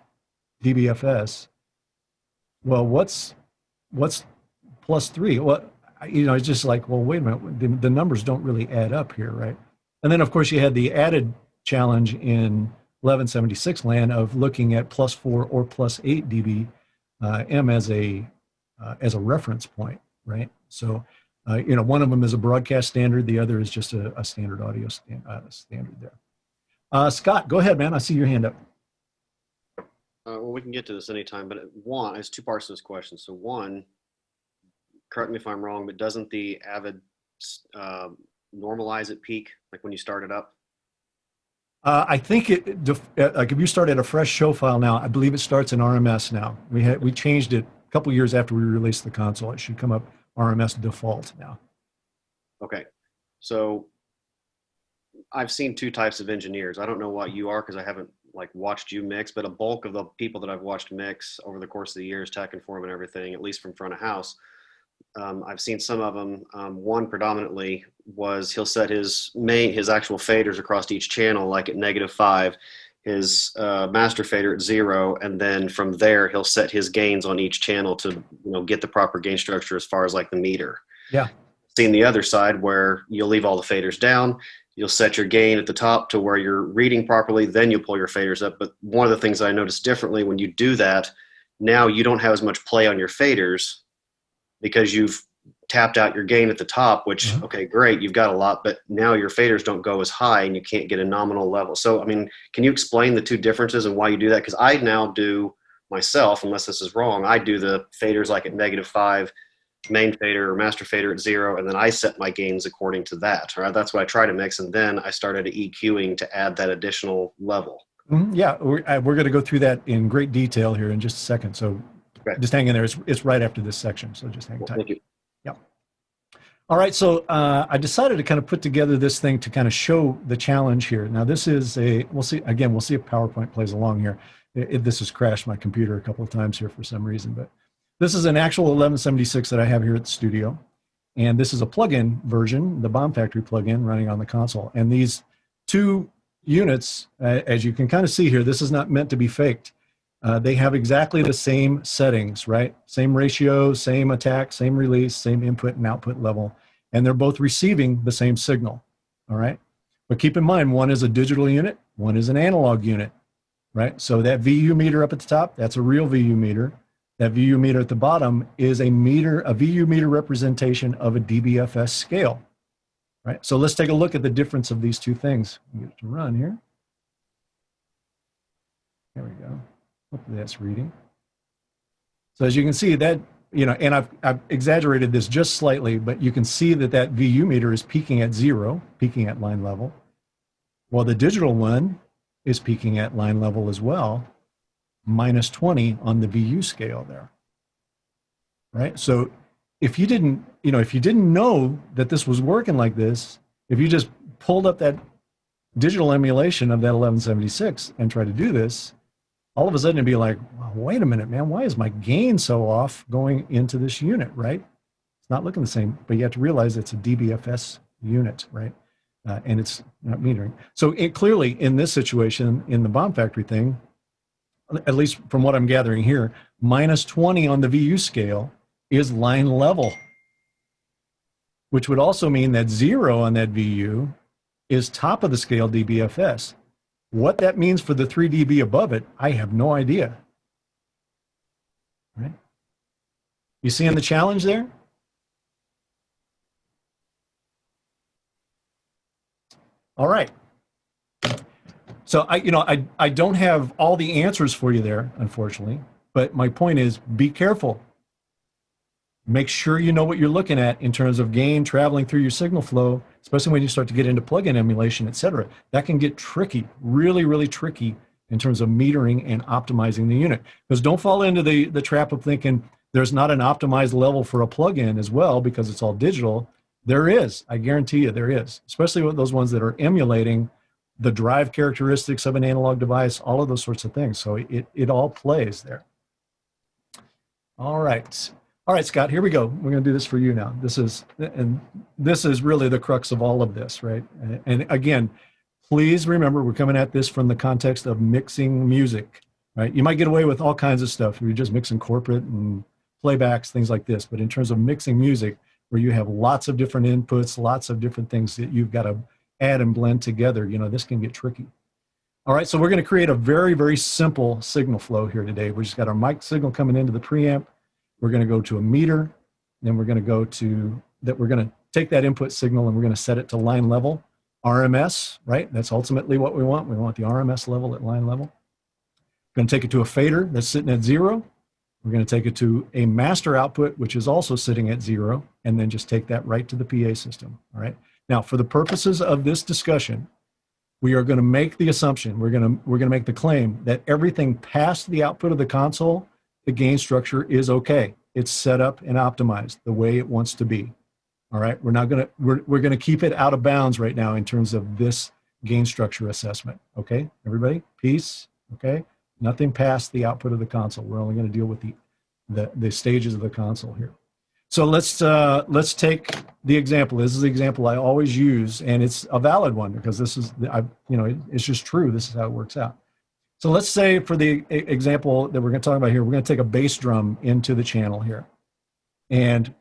dBFS, well, what's plus 3? Well, it's just like, well, wait a minute, the numbers don't really add up here, right? And then, of course, you had the added challenge in 1176 land of looking at +4 or +8 dB M as a reference point, right? So, one of them is a broadcast standard. The other is just a standard audio standard there. Scott, go ahead, man. I see your hand up. Well, we can get to this anytime, but there's two parts to this question. So one, correct me if I'm wrong, but doesn't the Avid normalize at peak, like when you start it up? I think like if you start at a fresh show file now, I believe it starts in RMS now. We changed it a couple years after we released the console. It should come up RMS default now. Okay, so I've seen two types of engineers. I don't know what you are because I haven't watched you mix, but a bulk of the people that I've watched mix over the course of the years, Tech Inform and everything, at least from front of house, I've seen some of them. One predominantly was he'll set his actual faders across each channel like at -5, his master fader at 0, and then from there he'll set his gains on each channel to get the proper gain structure as far as like the meter. Yeah. Seen the other side where you'll leave all the faders down. You'll set your gain at the top to where you're reading properly, then you'll pull your faders up. But one of the things I noticed differently when you do that, now you don't have as much play on your faders because you've tapped out your gain at the top, which, okay, great, you've got a lot, but now your faders don't go as high and you can't get a nominal level. So, I mean, can you explain the two differences and why you do that? Because I now do myself, unless this is wrong, I do the faders like at -5, main fader or master fader at 0, and then I set my gains according to that. Right? That's what I try to mix, and then I started EQing to add that additional level. Yeah, we're going to go through that in great detail here in just a second. So just hang in there. It's right after this section, so just hang tight. Thank you. Yeah. All right, so I decided to kind of put together this thing to kind of show the challenge here. Now this is we'll see if PowerPoint plays along here. This has crashed my computer a couple of times here for some reason, but this is an actual 1176 that I have here at the studio. And this is a plug-in version, the Bomb Factory plug-in running on the console. And these two units, as you can kind of see here, this is not meant to be faked. They have exactly the same settings, right? Same ratio, same attack, same release, same input and output level. And they're both receiving the same signal, all right? But keep in mind, one is a digital unit, one is an analog unit, right? So that VU meter up at the top, that's a real VU meter. That VU meter at the bottom is a VU meter representation of a DBFS scale, right? So let's take a look at the difference of these two things. Get it to run here. There we go. Hopefully that's reading. So as you can see that, and I've exaggerated this just slightly, but you can see that VU meter is peaking at 0, peaking at line level, while the digital one is peaking at line level as well, -20 on the VU scale there, right? So if you didn't know that this was working like this, if you just pulled up that digital emulation of that 1176 and tried to do this, all of a sudden it'd be like, well, wait a minute, man, why is my gain so off going into this unit, right? It's not looking the same, but you have to realize it's a DBFS unit, right? And it's not metering. So it clearly, in this situation, in the Bomb Factory thing, at least from what I'm gathering here, -20 on the VU scale is line level, which would also mean that 0 on that VU is top of the scale DBFS. What that means for the 3 dB above it, I have no idea. Right? You seeing the challenge there? All right. So I don't have all the answers for you there, unfortunately, but my point is be careful. Make sure you know what you're looking at in terms of gain traveling through your signal flow, especially when you start to get into plug-in emulation, et cetera. That can get tricky, really, really tricky in terms of metering and optimizing the unit. Because don't fall into the trap of thinking there's not an optimized level for a plug-in as well because it's all digital. There is, I guarantee you there is, especially with those ones that are emulating the drive characteristics of an analog device, all of those sorts of things. So it all plays there. All right, Scott, here we go. We're going to do this for you now. This is really the crux of all of this, right? And again, please remember we're coming at this from the context of mixing music, right? You might get away with all kinds of stuff. You're just mixing corporate and playbacks, things like this. But in terms of mixing music, where you have lots of different inputs, lots of different things that you've got to add and blend together, this can get tricky. All right, so we're going to create a very, very simple signal flow here today. We just got our mic signal coming into the preamp. We're going to go to a meter. Then we're going to go to that. We're going to take that input signal and we're going to set it to line level, RMS, right? That's ultimately what we want. We want the RMS level at line level. We're going to take it to a fader that's sitting at 0. We're going to take it to a master output, which is also sitting at 0, and then just take that right to the PA system. All right. Now, for the purposes of this discussion, we are going to make the assumption, we're going to make the claim that everything past the output of the console, the gain structure is okay. It's set up and optimized the way it wants to be. All right. We're going to keep it out of bounds right now in terms of this gain structure assessment. Okay, everybody, peace. Okay. Nothing past the output of the console. We're only going to deal with the stages of the console here. So let's take the example. This is the example I always use, and it's a valid one because this is it's just true. This is how it works out. So let's say for the example that we're going to talk about here, we're going to take a bass drum into the channel here, and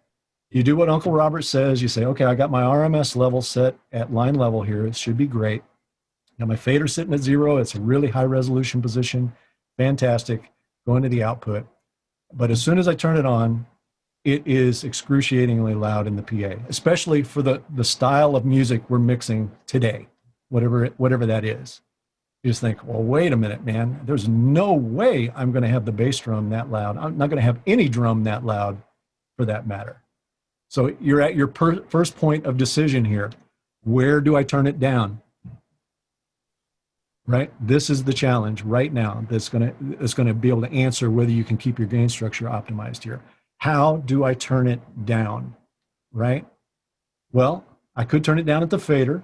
you do what Uncle Robert says. You say, okay, I got my RMS level set at line level here. It should be great. Now my fader sitting at 0. It's a really high resolution position. Fantastic. Going to the output. But as soon as I turn it on, it is excruciatingly loud in the PA, especially for the style of music we're mixing today, whatever that is. You just think, well, wait a minute, man. There's no way I'm going to have the bass drum that loud. I'm not going to have any drum that loud for that matter. So you're at your first point of decision here. Where do I turn it down? Right? This is the challenge right now that's going to be able to answer whether you can keep your gain structure optimized here. How do I turn it down? Right? Well, I could turn it down at the fader,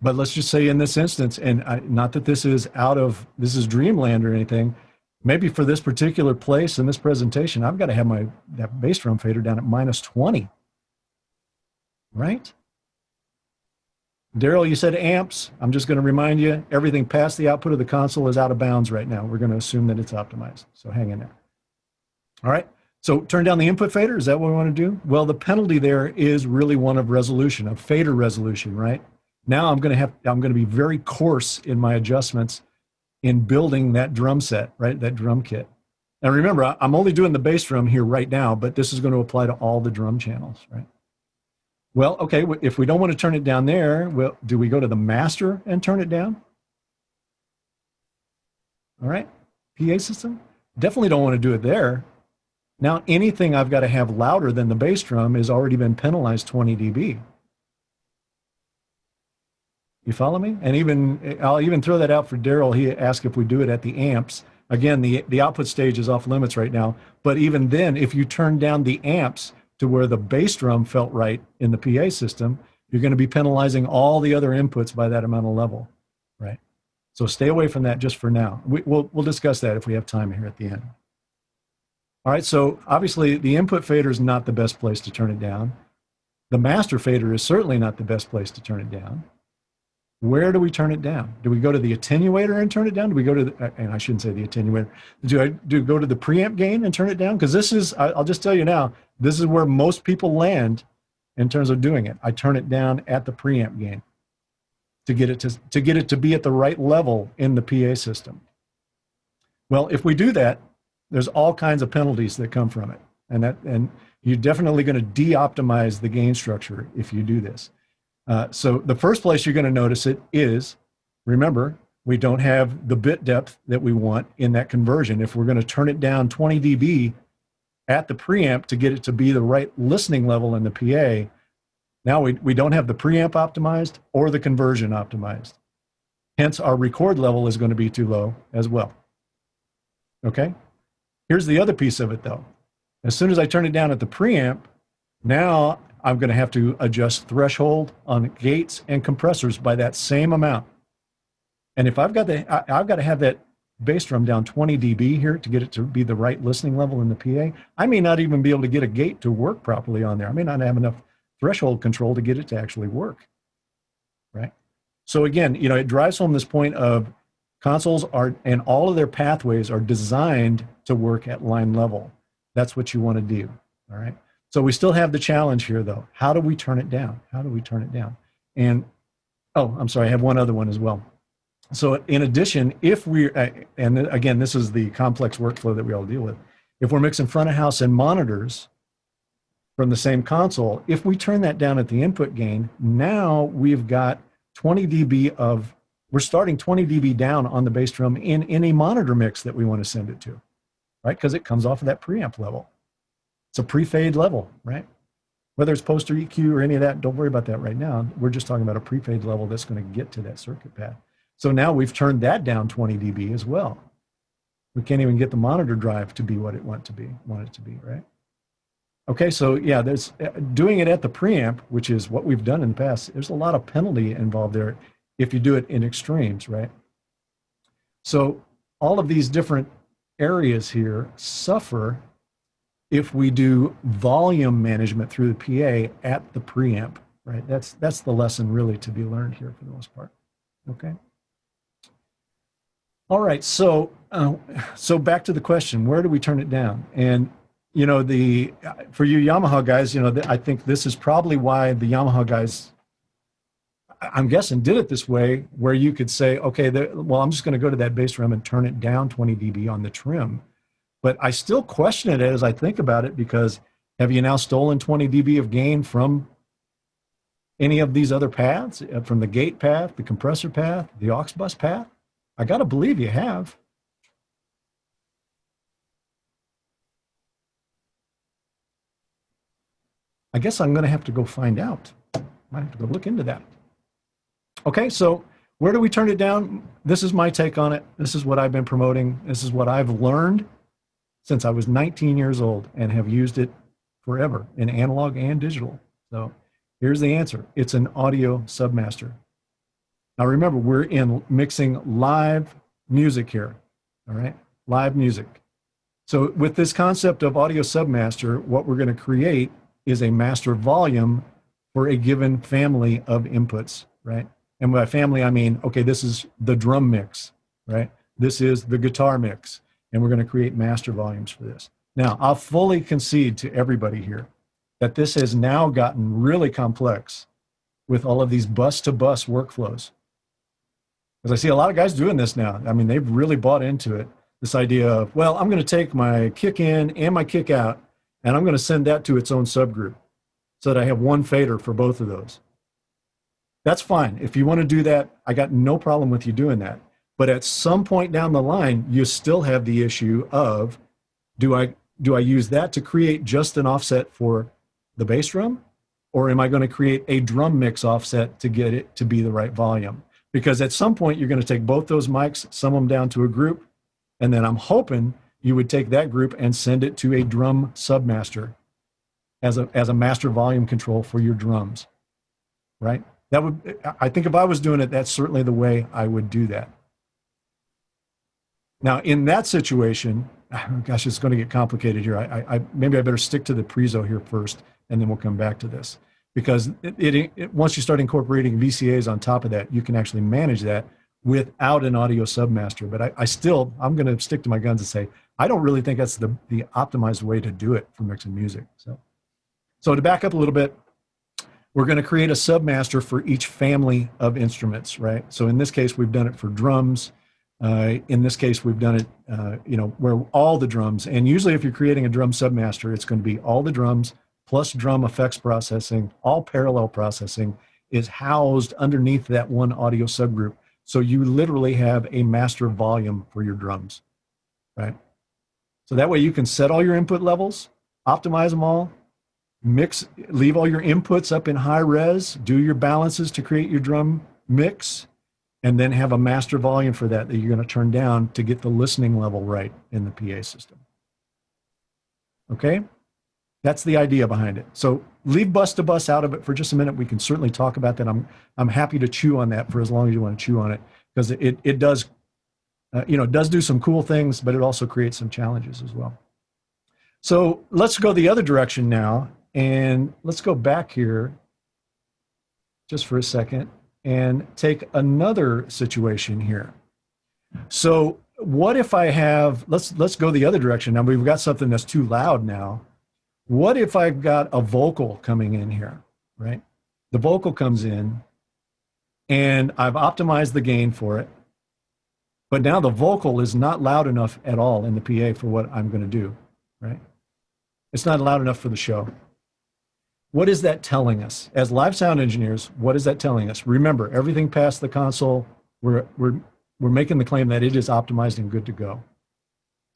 but let's just say in this instance, and not that this is dreamland or anything, maybe for this particular place in this presentation, I've got to have that bass drum fader down at -20. Right? Daryl, you said amps. I'm just going to remind you, everything past the output of the console is out of bounds right now. We're going to assume that it's optimized. So hang in there. All right. So turn down the input fader. Is that what we want to do? Well, the penalty there is really one of resolution, of fader resolution, right? Now I'm going to be very coarse in my adjustments in building that drum set, right? That drum kit. And remember, I'm only doing the bass drum here right now, but this is going to apply to all the drum channels, right? Well, okay, if we don't want to turn it down there, well, do we go to the master and turn it down? All right, PA system? Definitely don't want to do it there. Now, anything I've got to have louder than the bass drum has already been penalized 20 dB. You follow me? And I'll even throw that out for Daryl. He asked if we do it at the amps. Again, the output stage is off limits right now. But even then, if you turn down the amps to where the bass drum felt right in the PA system, you're going to be penalizing all the other inputs by that amount of level, right? So stay away from that just for now. We'll discuss that if we have time here at the end. All right, so obviously the input fader is not the best place to turn it down. The master fader is certainly not the best place to turn it down. Where do we turn it down? Do we go to the attenuator and turn it down? Do we go to and I shouldn't say the attenuator. Do I go to the preamp gain and turn it down? Because this is, I'll just tell you now, this is where most people land in terms of doing it. I turn it down at the preamp gain to get it to be at the right level in the PA system. Well, if we do that, there's all kinds of penalties that come from it. And you're definitely going to de-optimize the gain structure if you do this. So the first place you're going to notice it is, remember, we don't have the bit depth that we want in that conversion. If we're going to turn it down 20 dB at the preamp to get it to be the right listening level in the PA, now we don't have the preamp optimized or the conversion optimized. Hence, our record level is going to be too low as well. Okay? Here's the other piece of it, though. As soon as I turn it down at the preamp, now I'm going to have to adjust threshold on gates and compressors by that same amount. And if I've got to have that bass drum down 20 dB here to get it to be the right listening level in the PA, I may not even be able to get a gate to work properly on there. I may not have enough threshold control to get it to actually work, right? So again, it drives home this point of consoles and all of their pathways are designed to work at line level. That's what you want to do, all right? So we still have the challenge here, though. How do we turn it down? How do we turn it down? And Oh, I'm sorry. I have one other one as well. So in addition, if we, and again, this is the complex workflow that we all deal with. If we're mixing front of house and monitors from the same console, if we turn that down at the input gain, now we've got 20 dB of, we're starting 20 dB down on the bass drum in any monitor mix that we want to send it to, right? Because it comes off of that preamp level. It's a pre-fade level, right? Whether it's post or EQ or any of that, don't worry about that right now. We're just talking about a pre-fade level that's going to get to that circuit pad. So now we've turned that down 20 dB as well. We can't even get the monitor drive to be what it want it to be, right? Okay, so yeah, there's doing it at the preamp, which is what we've done in the past. There's a lot of penalty involved there if you do it in extremes, right? So all of these different areas here suffer if we do volume management through the PA at the preamp, right? That's the lesson really to be learned here for the most part. Okay. All right, so back to the question: where do we turn it down? And you know, for you Yamaha guys, you know, I think this is probably why the Yamaha guys, I'm guessing, did it this way, where you could say, okay, well, I'm just going to go to that bass drum and turn it down 20 dB on the trim. But I still question it as I think about it, because have you now stolen 20 dB of gain from any of these other paths, from the gate path, the compressor path, the aux bus path? I got to believe you have. I guess I'm going to have to go find out. Might have to go look into that. Okay, so where do we turn it down? This is my take on it. This is what I've been promoting. This is what I've learned since I was 19 years old and have used it forever in analog and digital. So here's the answer. It's an audio submaster. Now remember, we're in mixing live music here, all right? Live music. So with this concept of audio submaster, what we're going to create is a master volume for a given family of inputs, right? And by family, I mean, okay, this is the drum mix, right? This is the guitar mix, and we're going to create master volumes for this. Now, I'll fully concede to everybody here that this has now gotten really complex with all of these bus-to-bus workflows. Because I see a lot of guys doing this now. I mean, they've really bought into it. This idea of, well, I'm going to take my kick in and my kick out, and I'm going to send that to its own subgroup so that I have one fader for both of those. That's fine. If you want to do that, I got no problem with you doing that. But at some point down the line, you still have the issue of, do I use that to create just an offset for the bass drum? Or am I going to create a drum mix offset to get it to be the right volume? Because at some point, you're going to take both those mics, sum them down to a group, and then I'm hoping you would take that group and send it to a drum submaster as a master volume control for your drums, right? That would, I think if I was doing it, that's certainly the way I would do that. Now, in that situation, gosh, it's going to get complicated here. Maybe I better stick to the Prezo here first, and then we'll come back to this. Because once you start incorporating VCAs on top of that, you can actually manage that without an audio submaster. But I'm going to stick to my guns and say, I don't really think that's the optimized way to do it for mixing music. So to back up a little bit, we're going to create a submaster for each family of instruments, right? So in this case, we've done it for drums. In this case, we've done it, where all the drums, and usually if you're creating a drum submaster, it's going to be all the drums plus drum effects processing, all parallel processing is housed underneath that one audio subgroup. So you literally have a master volume for your drums, right? So that way you can set all your input levels, optimize them all, leave all your inputs up in high res, do your balances to create your drum mix, and then have a master volume for that you're going to turn down to get the listening level right in the PA system. Okay? That's the idea behind it. So leave bus to bus out of it for just a minute. We can certainly talk about that. I'm happy to chew on that for as long as you want to chew on it, because it does, it does do some cool things, but it also creates some challenges as well. So let's go the other direction now, and let's go back here just for a second and take another situation here. So what if I have, let's go the other direction. Now we've got something that's too loud now. What if I've got a vocal coming in here, right? The vocal comes in, and I've optimized the gain for it. But now the vocal is not loud enough at all in the PA for what I'm going to do, right? It's not loud enough for the show. What is that telling us? As live sound engineers, what is that telling us? Remember, everything past the console, we're making the claim that it is optimized and good to go.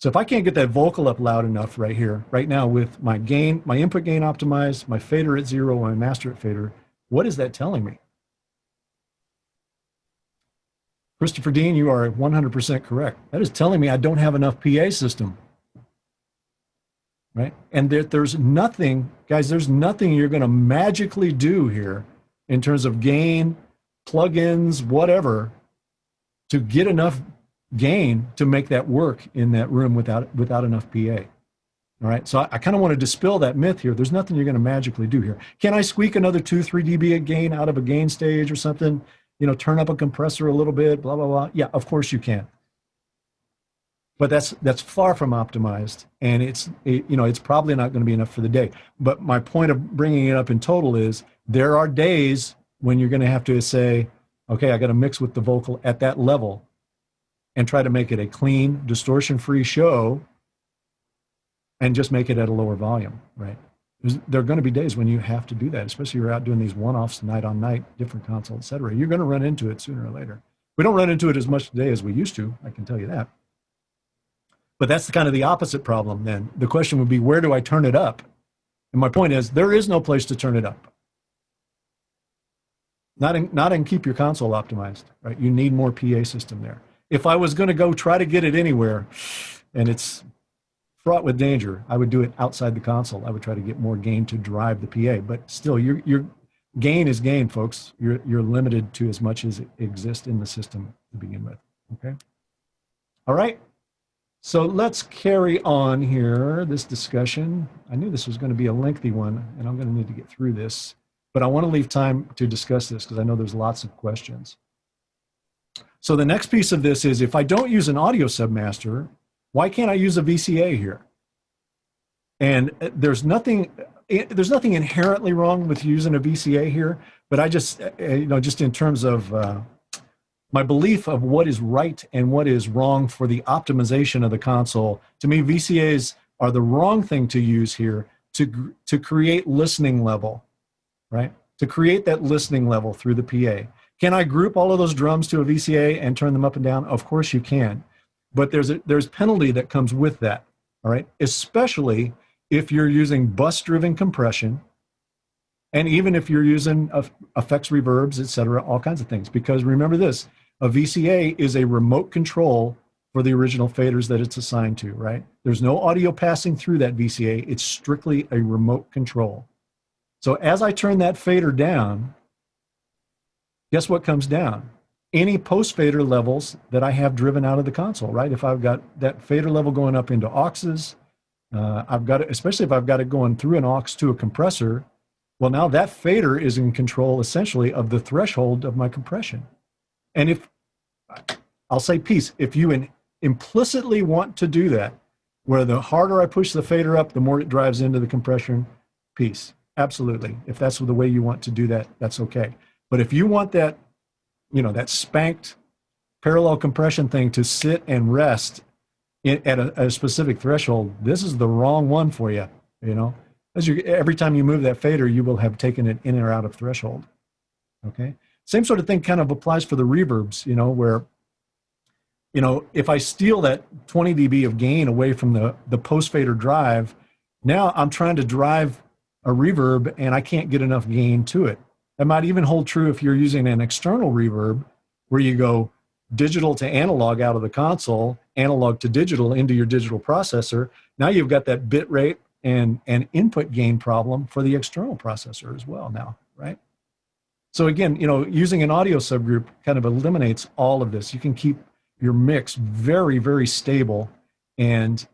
So if I can't get that vocal up loud enough right here, right now with my gain, my input gain optimized, my fader at 0, my master at fader, what is that telling me? Christopher Dean, you are 100% correct. That is telling me I don't have enough PA system, right? And there's nothing, guys, there's nothing you're going to magically do here in terms of gain, plugins, whatever, to get enough gain to make that work in that room without enough PA. All right, so I kind of want to dispel that myth here. There's nothing you're going to magically do here. Can I squeak another 2-3 dB of gain out of a gain stage or something? You know, turn up a compressor a little bit, blah, blah, blah. Yeah, of course you can. But that's far from optimized, and it's probably not going to be enough for the day. But my point of bringing it up in total is there are days when you're going to have to say, okay, I got to mix with the vocal at that level and try to make it a clean, distortion-free show and just make it at a lower volume, right? There are going to be days when you have to do that, especially if you're out doing these one-offs night on night, different console, et cetera. You're going to run into it sooner or later. We don't run into it as much today as we used to, I can tell you that. But that's kind of the opposite problem then. The question would be, where do I turn it up? And my point is, there is no place to turn it up. Not in keep your console optimized, right? You need more PA system there. If I was going to go try to get it anywhere, and it's fraught with danger, I would do it outside the console. I would try to get more gain to drive the PA. But still, your gain is gain, folks. You're limited to as much as exists in the system to begin with. Okay. All right. So let's carry on here this discussion. I knew this was going to be a lengthy one, and I'm going to need to get through this. But I want to leave time to discuss this because I know there's lots of questions. So the next piece of this is, if I don't use an audio submaster, why can't I use a VCA here? And there's nothing inherently wrong with using a VCA here, but I just, just in terms of my belief of what is right and what is wrong for the optimization of the console, to me, VCAs are the wrong thing to use here to create listening level, right? To create that listening level through the PA. Can I group all of those drums to a VCA and turn them up and down? Of course you can. But there's penalty that comes with that, all right? Especially if you're using bus-driven compression, and even if you're using effects, reverbs, et cetera, all kinds of things. Because remember this, a VCA is a remote control for the original faders that it's assigned to, right? There's no audio passing through that VCA. It's strictly a remote control. So as I turn that fader down, guess what comes down? Any post-fader levels that I have driven out of the console, right? If I've got that fader level going up into auxes, I've got it, especially if I've got it going through an aux to a compressor, well, now that fader is in control essentially of the threshold of my compression. And if, I'll say peace, if you implicitly want to do that, where the harder I push the fader up, the more it drives into the compression, peace. Absolutely. If that's the way you want to do that, that's okay. But if you want that, that spanked parallel compression thing to sit and rest at a specific threshold, this is the wrong one for you, As every time you move that fader, you will have taken it in or out of threshold, okay? Same sort of thing kind of applies for the reverbs, where, if I steal that 20 dB of gain away from the post-fader drive, now I'm trying to drive a reverb and I can't get enough gain to it. That might even hold true if you're using an external reverb where you go digital to analog out of the console, analog to digital into your digital processor. Now you've got that bit rate and input gain problem for the external processor as well now, right? So again, using an audio subgroup kind of eliminates all of this. You can keep your mix very, very stable and,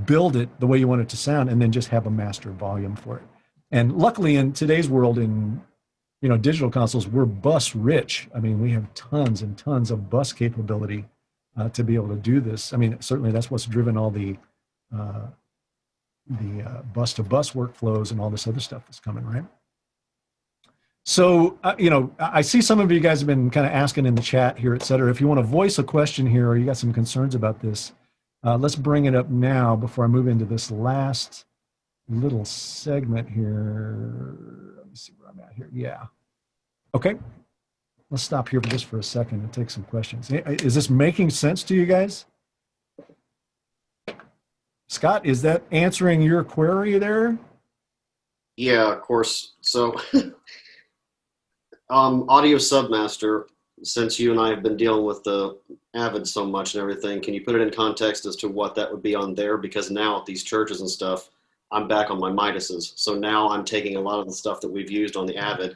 build it the way you want it to sound and then just have a master volume for it. And luckily in today's world in, digital consoles, we're bus rich. I mean, we have tons and tons of bus capability to be able to do this. I mean, certainly that's what's driven all the bus-to-bus workflows and all this other stuff that's coming, right? So, I see some of you guys have been kind of asking in the chat here, et cetera. If you want to voice a question here or you got some concerns about this, let's bring it up now before I move into this last little segment here. Let me see where I'm at here. Yeah. Okay. Let's stop here just for a second and take some questions. Is this making sense to you guys? Scott, is that answering your query there? Yeah, of course. So, Audio Submaster, since you and I have been dealing with the Avid so much and everything, can you put it in context as to what that would be on there? Because now at these churches and stuff, I'm back on my Midases. So now I'm taking a lot of the stuff that we've used on the Avid,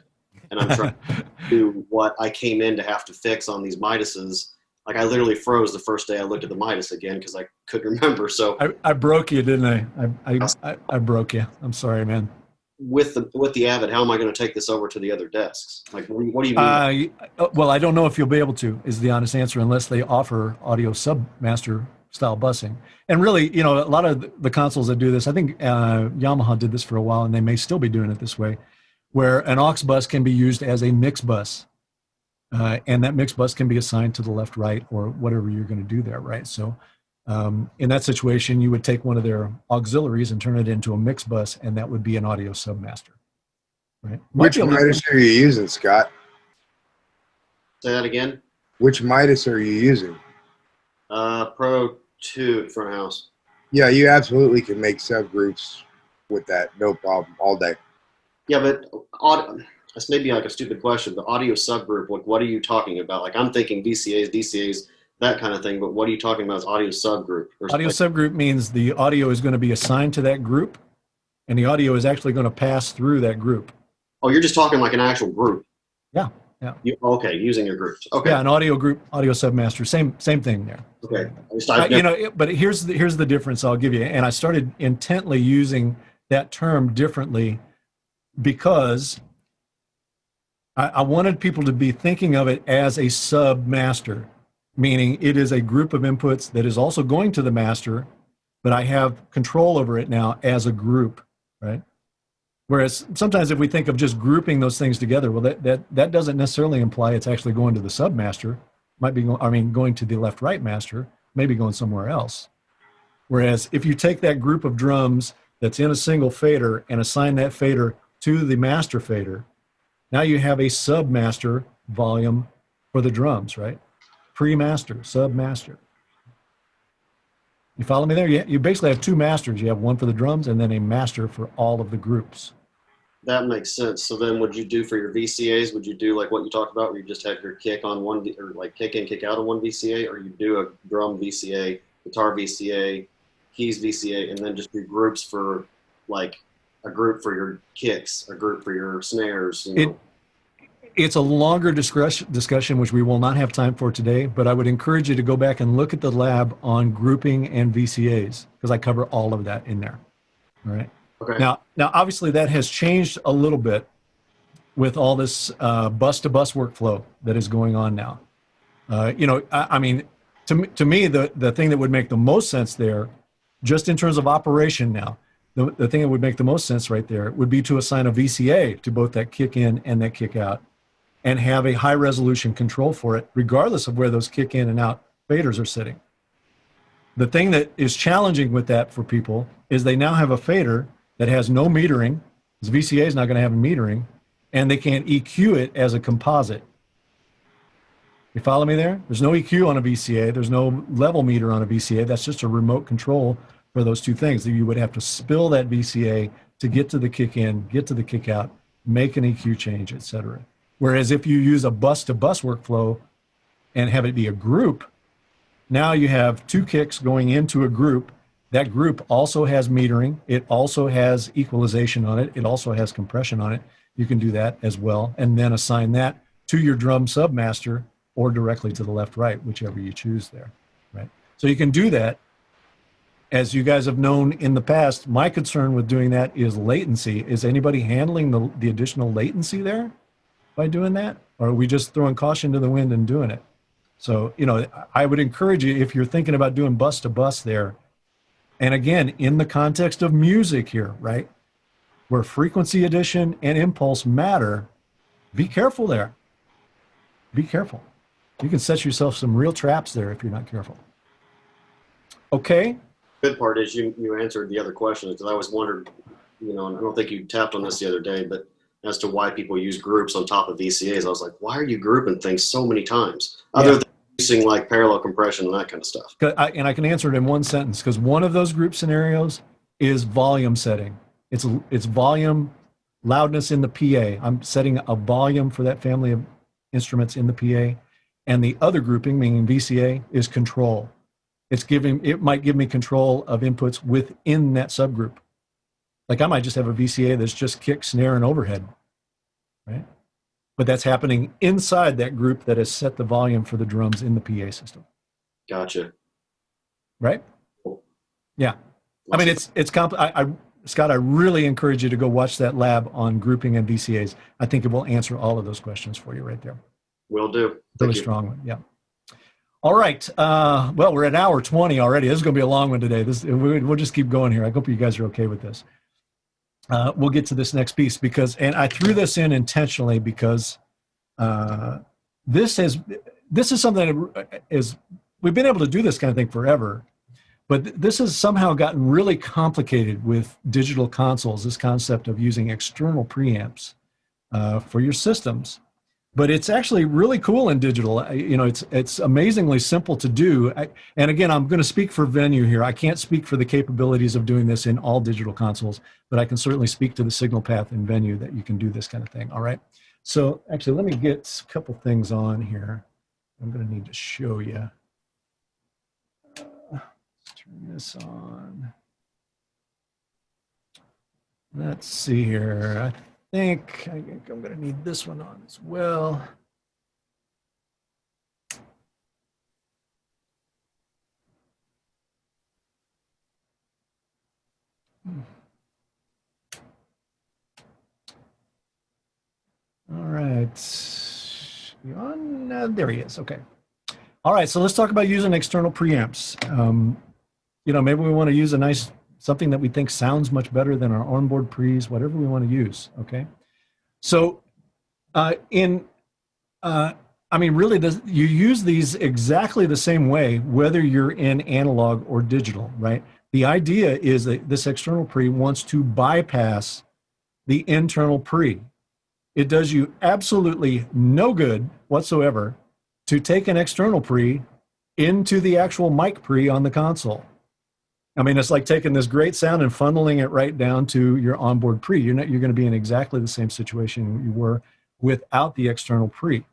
and I'm trying to do what I came in to have to fix on these Midases. Like, I literally froze the first day I looked at the Midas again because I couldn't remember. So I broke you, didn't I? I broke you. I'm sorry, man. With the Avid, how am I going to take this over to the other desks? Like, what do you mean? Well, I don't know if you'll be able to, is the honest answer, unless they offer audio submaster style busing. And really, a lot of the consoles that do this, I think Yamaha did this for a while, and they may still be doing it this way, where an aux bus can be used as a mix bus. And that mix bus can be assigned to the left, right, or whatever you're going to do there, right? So in that situation, you would take one of their auxiliaries and turn it into a mix bus, and that would be an audio submaster, right? Which Midas are you using, Scott? Say that again? Which Midas are you using? Pro 2 at front house. Yeah, you absolutely can make subgroups with that, no problem, all day. Yeah, but this may be like a stupid question, but audio subgroup, like, what are you talking about? Like, I'm thinking VCAs, DCAs, that kind of thing, but what are you talking about as audio subgroup? Audio subgroup means the audio is going to be assigned to that group, and the audio is actually going to pass through that group. Oh, you're just talking like an actual group. Yeah, yeah. Okay, using your groups. Okay. Yeah, an audio group, audio submaster, same thing there. Okay. But here's the difference I'll give you, and I started intently using that term differently because I wanted people to be thinking of it as a submaster, meaning it is a group of inputs that is also going to the master, but I have control over it now as a group, right? Whereas sometimes if we think of just grouping those things together, well, that doesn't necessarily imply it's actually going to the submaster. Might be, going to the left-right master, maybe going somewhere else. Whereas if you take that group of drums that's in a single fader and assign that fader to the master fader, now you have a submaster volume for the drums, right? Pre-master, submaster. You follow me there? You basically have two masters. You have one for the drums and then a master for all of the groups. That makes sense. So then would you do for your VCAs, would you do like what you talked about where you just have your kick on one, or like kick in, kick out on one VCA, or you do a drum VCA, guitar VCA, keys VCA, and then just do groups for like a group for your kicks, a group for your snares? It's a longer discussion, which we will not have time for today, but I would encourage you to go back and look at the lab on grouping and VCAs, because I cover all of that in there. All right. Okay. Now, obviously, that has changed a little bit with all this bus-to-bus workflow that is going on now. I mean, to me, the thing that would make the most sense there, just in terms of operation now, the thing that would make the most sense right there would be to assign a VCA to both that kick in and that kick out, and have a high resolution control for it, regardless of where those kick in and out faders are sitting. The thing that is challenging with that for people is they now have a fader that has no metering, because VCA is not going to have a metering, and they can't EQ it as a composite. You follow me there? There's no EQ on a VCA. There's no level meter on a VCA. That's just a remote control for those two things. You would have to spill that VCA to get to the kick in, get to the kick out, make an EQ change, etc. Whereas if you use a bus-to-bus workflow and have it be a group, now you have two kicks going into a group. That group also has metering. It also has equalization on it. It also has compression on it. You can do that as well, and then assign that to your drum submaster or directly to the left-right, whichever you choose there, right? So you can do that. As you guys have known in the past, my concern with doing that is latency. Is anybody handling the additional latency there by doing that? Or are we just throwing caution to the wind and doing it? So, I would encourage you, if you're thinking about doing bus-to-bus there, and again, in the context of music here, right, where frequency addition and impulse matter, Be careful there. Be careful. You can set yourself some real traps there if you're not careful. Okay. Good part is you answered the other question, because I always wondered, and I don't think you tapped on this the other day, but as to why people use groups on top of VCAs, I was like, why are you grouping things so many times? Other than using like parallel compression and that kind of stuff. And I can answer it in one sentence, because one of those group scenarios is volume setting. It's volume, loudness in the PA. I'm setting a volume for that family of instruments in the PA. And the other grouping, meaning VCA, is control. It might give me control of inputs within that subgroup. Like I might just have a VCA that's just kick, snare, and overhead, right? But that's happening inside that group that has set the volume for the drums in the PA system. Gotcha. Right? Yeah. I mean, Scott, I really encourage you to go watch that lab on grouping and VCAs. I think it will answer all of those questions for you right there. Will do. Really strong one. Yeah. All right. Well, we're at hour 20 already. This is going to be a long one today. We'll just keep going here. I hope you guys are okay with this. We'll get to this next piece and I threw this in intentionally because this is something that we've been able to do this kind of thing forever, but this has somehow gotten really complicated with digital consoles, this concept of using external preamps for your systems. But it's actually really cool in digital. It's amazingly simple to do. And again, I'm going to speak for Venue here. I can't speak for the capabilities of doing this in all digital consoles, but I can certainly speak to the signal path in Venue that you can do this kind of thing. All right. So actually, let me get a couple things on here. I'm going to need to show you. Let's turn this on. Let's see here. I think I'm going to need this one on as well. All right. There he is. Okay. All right. So let's talk about using external preamps. Maybe we want to use something that we think sounds much better than our onboard pre's, whatever we want to use, okay? So you use these exactly the same way, whether you're in analog or digital, right? The idea is that this external pre wants to bypass the internal pre. It does you absolutely no good whatsoever to take an external pre into the actual mic pre on the console. I mean, it's like taking this great sound and funneling it right down to your onboard pre. You're going to be in exactly the same situation you were without the external pre.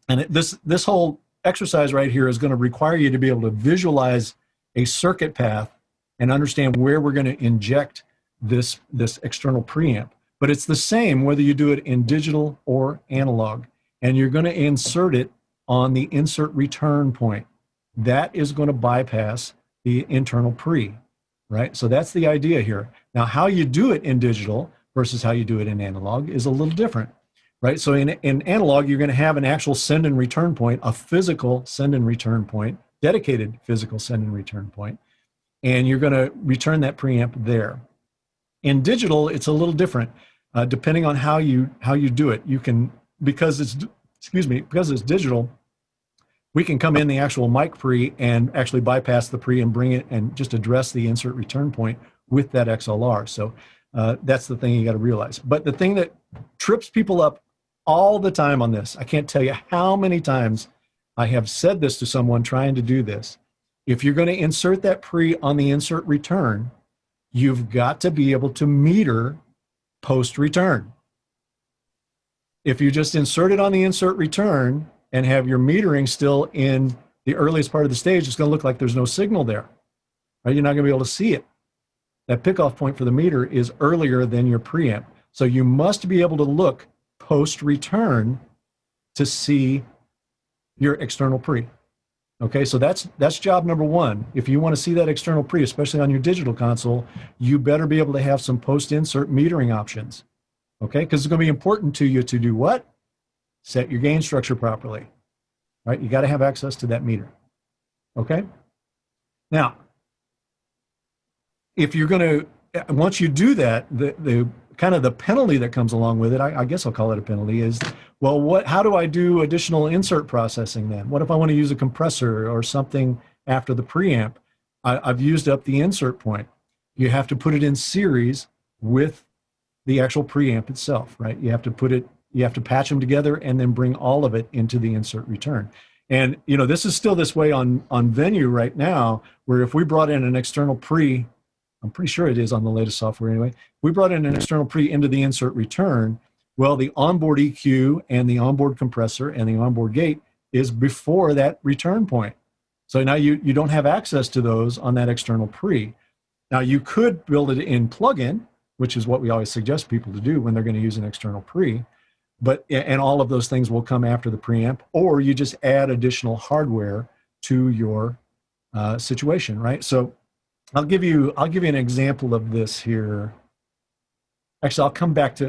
And this whole exercise right here is going to require you to be able to visualize a circuit path and understand where we're going to inject this external preamp. But it's the same whether you do it in digital or analog. And you're going to insert it on the insert return point. That is going to bypass the internal pre, right? So that's the idea here. Now, how you do it in digital versus how you do it in analog is a little different, right? So in analog, you're going to have an actual send and return point, a physical send and return point, dedicated physical send and return point, and you're going to return that preamp there. In digital, it's a little different. Depending on how you do it, you can, because it's digital, we can come in the actual mic pre and actually bypass the pre and bring it and just address the insert return point with that XLR. So that's the thing you got to realize. But the thing that trips people up all the time on this, I can't tell you how many times I have said this to someone trying to do this. If you're going to insert that pre on the insert return, you've got to be able to meter post-return. If you just insert it on the insert return and have your metering still in the earliest part of the stage, it's going to look like there's no signal there. Right? You're not going to be able to see it. That pickoff point for the meter is earlier than your preamp. So you must be able to look post-return to see your external pre. Okay, so that's job number one. If you want to see that external pre, especially on your digital console, you better be able to have some post-insert metering options. Okay, because it's going to be important to you to do what? Set your gain structure properly. Right? You got to have access to that meter. Okay? Now, if you're going to, once you do that, the kind of the penalty that comes along with it, I guess I'll call it a penalty, is, well, how do I do additional insert processing then? What if I want to use a compressor or something after the preamp? I've used up the insert point. You have to put it in series with the actual preamp itself, right? You have to patch them together and then bring all of it into the insert return. And, you know, this is still this way on Venue right now, where if we brought in an external pre, I'm pretty sure it is on the latest software anyway, we brought in an external pre into the insert return, well, the onboard EQ and the onboard compressor and the onboard gate is before that return point. So now you don't have access to those on that external pre. Now you could build it in plugin, which is what we always suggest people to do when they're going to use an external pre, and all of those things will come after the preamp, or you just add additional hardware to your situation, right? So I'll give you an example of this here. Actually,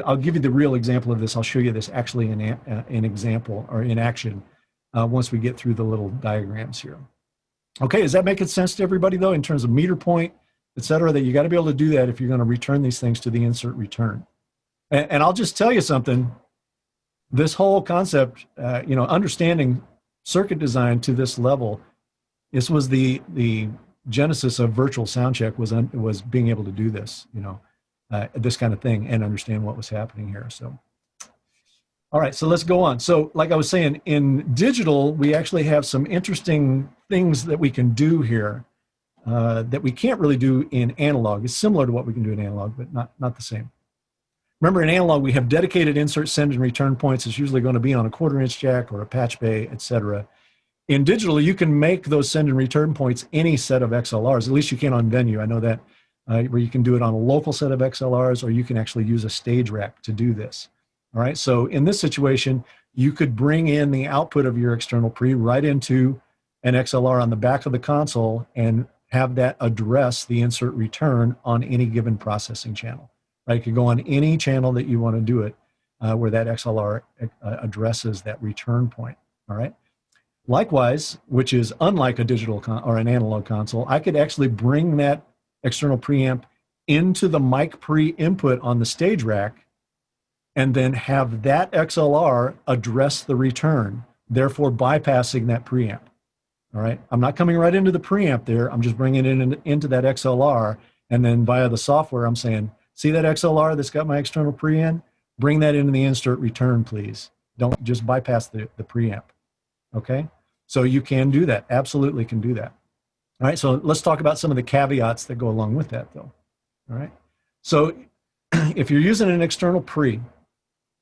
I'll give you the real example of this. I'll show you this actually in an example or in action once we get through the little diagrams here. Okay, is that making sense to everybody though, in terms of meter point, et cetera, that you got to be able to do that if you're going to return these things to the insert return. And I'll just tell you something, this whole concept, you know, understanding circuit design to this level, this was the genesis of virtual sound check, was being able to do this, you know, this kind of thing and understand what was happening here. So, all right, so let's go on. So like I was saying, in digital, we actually have some interesting things that we can do here that we can't really do in analog. It's similar to what we can do in analog, but not the same. Remember, in analog, we have dedicated insert, send, and return points. It's usually going to be on a 1/4-inch jack or a patch bay, etc. In digital, you can make those send and return points any set of XLRs. At least you can on Venue. I know that, where you can do it on a local set of XLRs, or you can actually use a stage rack to do this. All right, so in this situation, you could bring in the output of your external pre right into an XLR on the back of the console and have that address the insert return on any given processing channel. Right? You could go on any channel that you want to do it where that XLR addresses that return point. All right. Likewise, which is unlike a digital or an analog console, I could actually bring that external preamp into the mic pre input on the stage rack and then have that XLR address the return, therefore bypassing that preamp. All right. I'm not coming right into the preamp there. I'm just bringing it into that XLR. And then via the software, I'm saying, see that XLR that's got my external preamp? Bring that into the insert return, please. Don't just bypass the preamp. Okay. So you can do that. Absolutely can do that. All right. So let's talk about some of the caveats that go along with that, though. All right. So if you're using an external pre,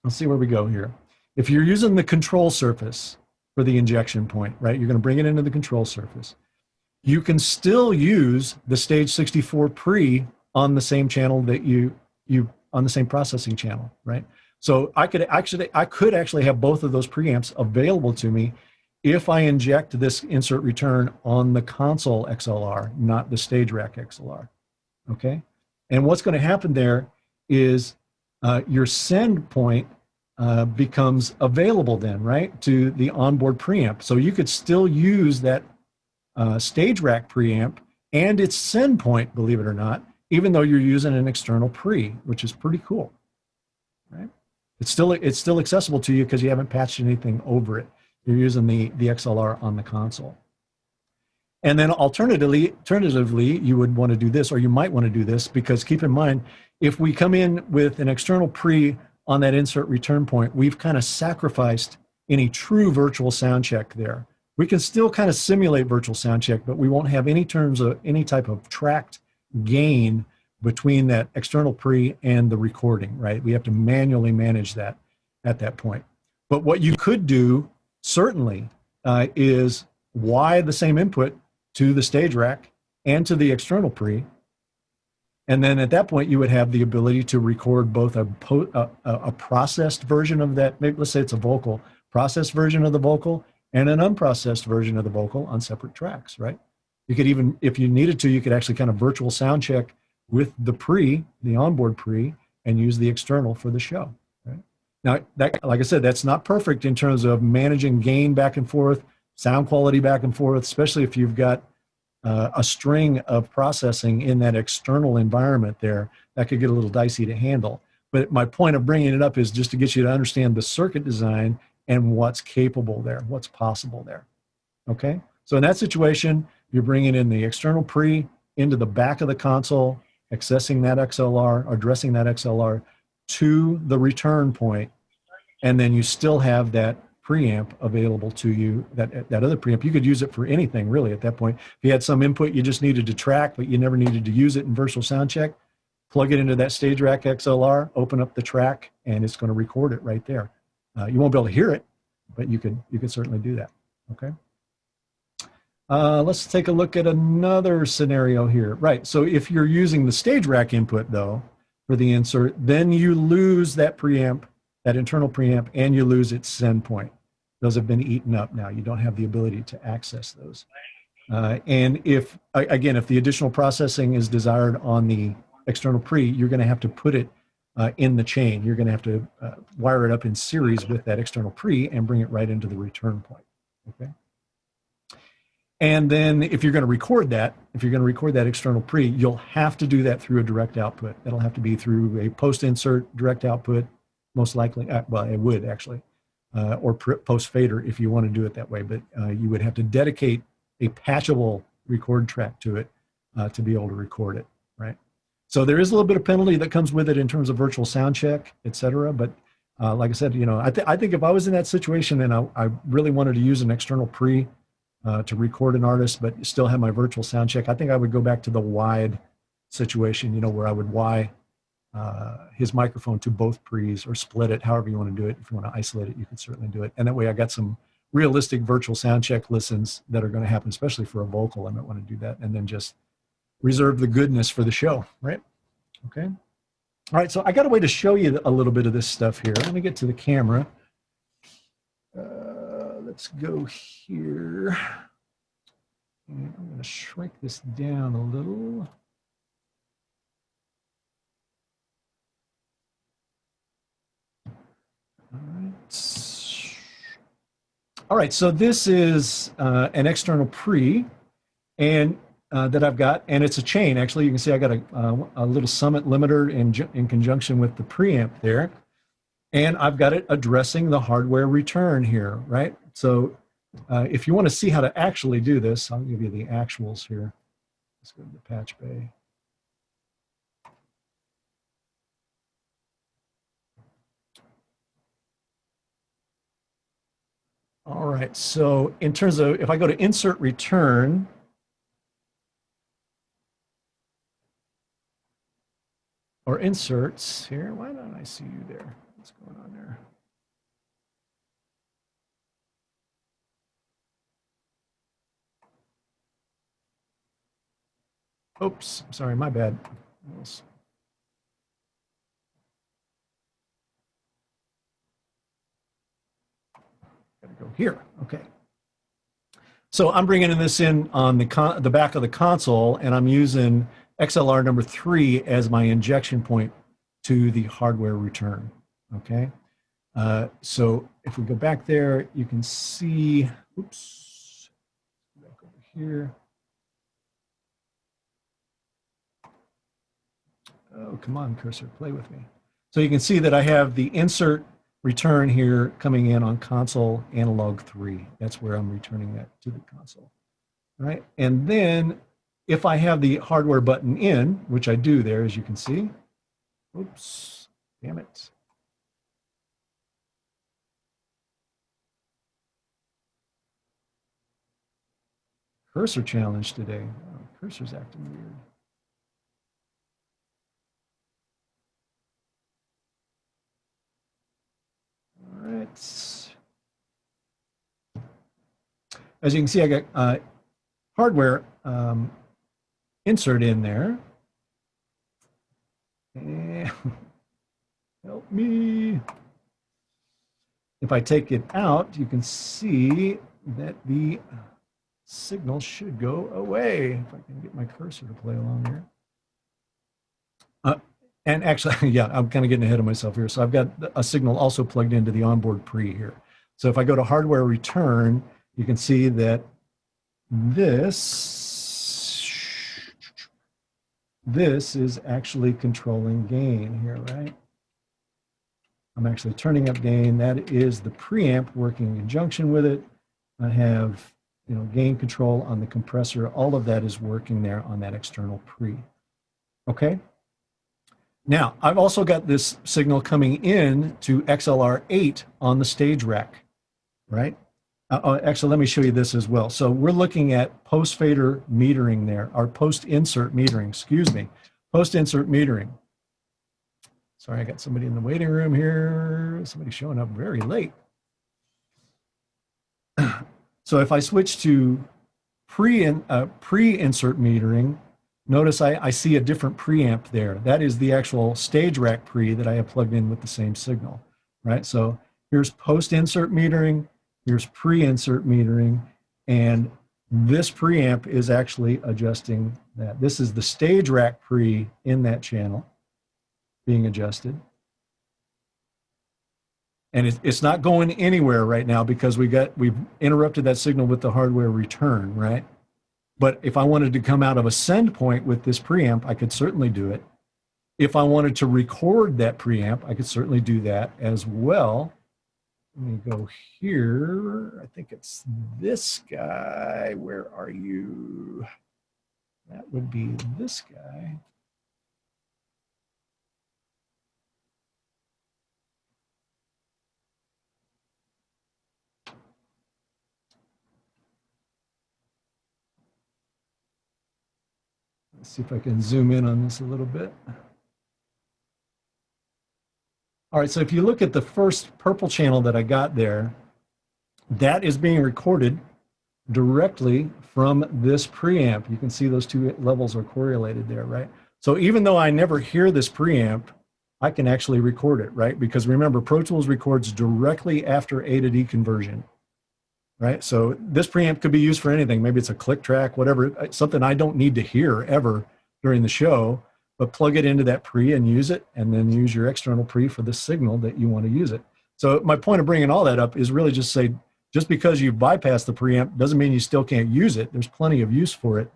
let's see where we go here. If you're using the control surface for the injection point, right, you're going to bring it into the control surface. You can still use the stage 64 pre on the same channel that you on the same processing channel, right? So I could actually have both of those preamps available to me if I inject this insert return on the console XLR, not the stage rack XLR. Okay, and what's going to happen there is your send point becomes available then, right, to the onboard preamp. So you could still use that stage rack preamp and its send point, believe it or not, even though you're using an external pre, which is pretty cool, right? It's still accessible to you because you haven't patched anything over it. You're using the XLR on the console. And then alternatively, you would want to do this, or you might want to do this, because keep in mind, if we come in with an external pre on that insert return point, we've kind of sacrificed any true virtual sound check there. We can still kind of simulate virtual sound check, but we won't have any type of tracked gain between that external pre and the recording, right? We have to manually manage that at that point. But what you could do, certainly, is wire the same input to the stage rack and to the external pre. And then at that point, you would have the ability to record both a processed version of that, maybe let's say it's a vocal, processed version of the vocal and an unprocessed version of the vocal on separate tracks, right? You could even, if you needed to, you could actually kind of virtual sound check with the pre, the onboard pre, and use the external for the show, right? Now, that, like I said, that's not perfect in terms of managing gain back and forth, sound quality back and forth, especially if you've got a string of processing in that external environment there. That could get a little dicey to handle. But my point of bringing it up is just to get you to understand the circuit design and what's capable there, what's possible there. Okay? So in that situation, you're bringing in the external pre into the back of the console, accessing that XLR, or addressing that XLR to the return point, and then you still have that preamp available to you, that other preamp. You could use it for anything really at that point. If you had some input you just needed to track, but you never needed to use it in virtual sound check, plug it into that stage rack XLR, open up the track, and it's going to record it right there. You won't be able to hear it, but you could certainly do that. Okay. Let's take a look at another scenario here. Right. So if you're using the stage rack input though for the insert, then you lose that preamp, that internal preamp, and you lose its send point. Those have been eaten up now. You don't have the ability to access those. And if, again, if the additional processing is desired on the external pre, you're going to have to put it in the chain. You're going to have to wire it up in series with that external pre and bring it right into the return point. Okay. And then if you're going to record that, external pre, you'll have to do that through a direct output. That'll have to be through a post-insert direct output, most likely. Well, it would actually, or post-fader if you want to do it that way. But you would have to dedicate a patchable record track to it to be able to record it, right? So there is a little bit of penalty that comes with it in terms of virtual sound check, et cetera. But like I said, you know, I think if I was in that situation and I really wanted to use an external pre to record an artist, but still have my virtual sound check, I think I would go back to the wide situation, you know, where I would Y his microphone to both pre's or split it, however you want to do it. If you want to isolate it, you can certainly do it. And that way I got some realistic virtual sound check listens that are going to happen, especially for a vocal. I might want to do that and then just reserve the goodness for the show, right? Okay. All right, so I got a way to show you a little bit of this stuff here. Let me get to the camera. Let's go here. And I'm going to shrink this down a little. All right, so this is an external pre and that I've got, and it's a chain. Actually, you can see I got a little summit limiter in conjunction with the preamp there. And I've got it addressing the hardware return here, right? So if you want to see how to actually do this, I'll give you the actuals here. Let's go to the patch bay. All right, so in terms of, if I go to insert return, or inserts here, why don't I see you there? What's going on there? Oops, sorry, my bad. Gotta go here, okay. So I'm bringing this in on the back of the console, and I'm using XLR number 3 as my injection point to the hardware return, okay? So if we go back there, you can see, oops, back over here. Oh, come on, cursor, play with me. So you can see that I have the insert return here coming in on console analog 3. That's where I'm returning that to the console, all right? And then if I have the hardware button in, which I do there, as you can see, oops, damn it. Cursor challenge today. Oh, cursor's acting weird. All right. As you can see, I got hardware insert in there. And help me. If I take it out, you can see that the signal should go away. If I can get my cursor to play along here. And actually, yeah, I'm kind of getting ahead of myself here. So I've got a signal also plugged into the onboard pre here. So if I go to hardware return, you can see that this is actually controlling gain here, right? I'm actually turning up gain. That is the preamp working in conjunction with it. I have, gain control on the compressor. All of that is working there on that external pre. Okay. Now, I've also got this signal coming in to XLR8 on the stage rack, right? Actually, let me show you this as well. So we're looking at post-fader metering there, or post-insert metering, excuse me, post-insert metering. Sorry, I got somebody in the waiting room here. Somebody showing up very late. So if I switch to pre-insert metering, notice I see a different preamp there. That is the actual stage rack pre that I have plugged in with the same signal, right? So here's post-insert metering, here's pre-insert metering, and this preamp is actually adjusting that. This is the stage rack pre in that channel being adjusted. And it's not going anywhere right now because we've interrupted that signal with the hardware return, right? But if I wanted to come out of a send point with this preamp, I could certainly do it. If I wanted to record that preamp, I could certainly do that as well. Let me go here. I think it's this guy. Where are you? That would be this guy. Let's see if I can zoom in on this a little bit. All right, so if you look at the first purple channel that I got there, that is being recorded directly from this preamp. You can see those two levels are correlated there, right? So even though I never hear this preamp, I can actually record it, right? Because remember, Pro Tools records directly after A to D conversion, right? So this preamp could be used for anything. Maybe it's a click track, whatever, something I don't need to hear ever during the show, but plug it into that pre and use it, and then use your external pre for the signal that you want to use it. So my point of bringing all that up is really just say, just because you bypass the preamp doesn't mean you still can't use it. There's plenty of use for it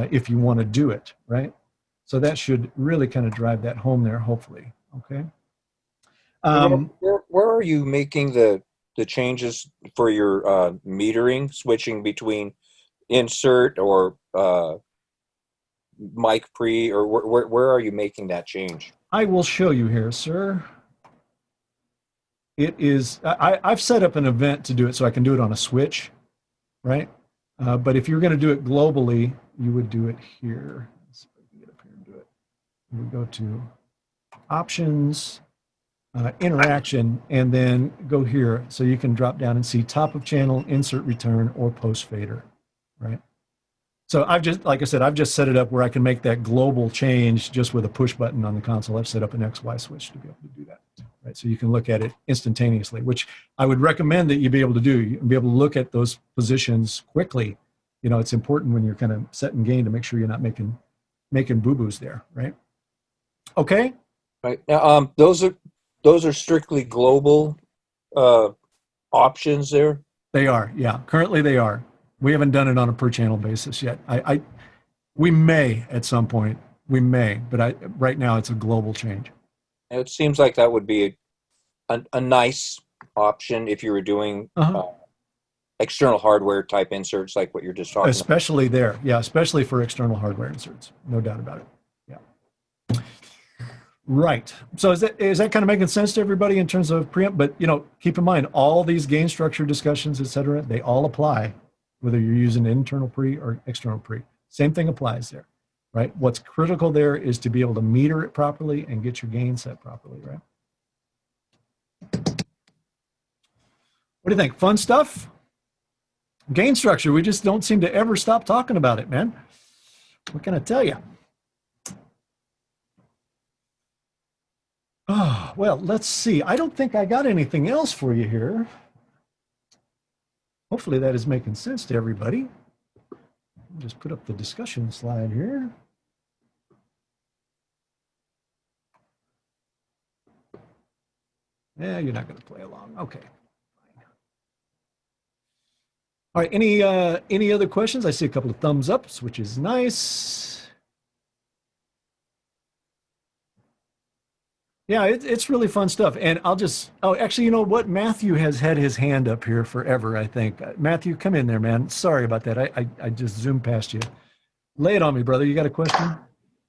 if you want to do it, right? So that should really kind of drive that home there, hopefully, okay? Where are you making the changes for your metering, switching between insert or mic pre, or where are you making that change? I will show you here, sir. It is, I've set up an event to do it so I can do it on a switch, right? But if you're going to do it globally, you would do it here. Let's see if I can get up here and do it. You would go to options, interaction, and then go here. So you can drop down and see top of channel, insert return, or post fader, right? So I've just, like I said, I've just set it up where I can make that global change just with a push button on the console. I've set up an XY switch to be able to do that, right? So you can look at it instantaneously, which I would recommend that you be able to do. You be able to look at those positions quickly. You know, it's important when you're kind of setting gain to make sure you're not making boo-boos there, right? Okay. Right now, those are strictly global options there. They are, yeah. Currently, they are. We haven't done it on a per channel basis yet. We may at some point. We may, but right now it's a global change. It seems like that would be a nice option if you were doing external hardware type inserts like what you're just talking about. Especially there, yeah, especially for external hardware inserts, no doubt about it. Yeah. Right. So is that kind of making sense to everybody in terms of preamp? But keep in mind all these gain structure discussions, et cetera, they all apply, whether you're using internal pre or external pre. Same thing applies there, right? What's critical there is to be able to meter it properly and get your gain set properly, right? What do you think? Fun stuff? Gain structure, we just don't seem to ever stop talking about it, man. What can I tell you? Oh, well, let's see. I don't think I got anything else for you here. Hopefully that is making sense to everybody. I'll just put up the discussion slide here. Yeah, you're not going to play along. Okay. Fine. All right. Any other questions? I see a couple of thumbs ups, which is nice. Yeah, it's really fun stuff. And I'll just, oh, actually, you know what? Matthew has had his hand up here forever, I think. Matthew, come in there, man. Sorry about that. I just zoomed past you. Lay it on me, brother. You got a question?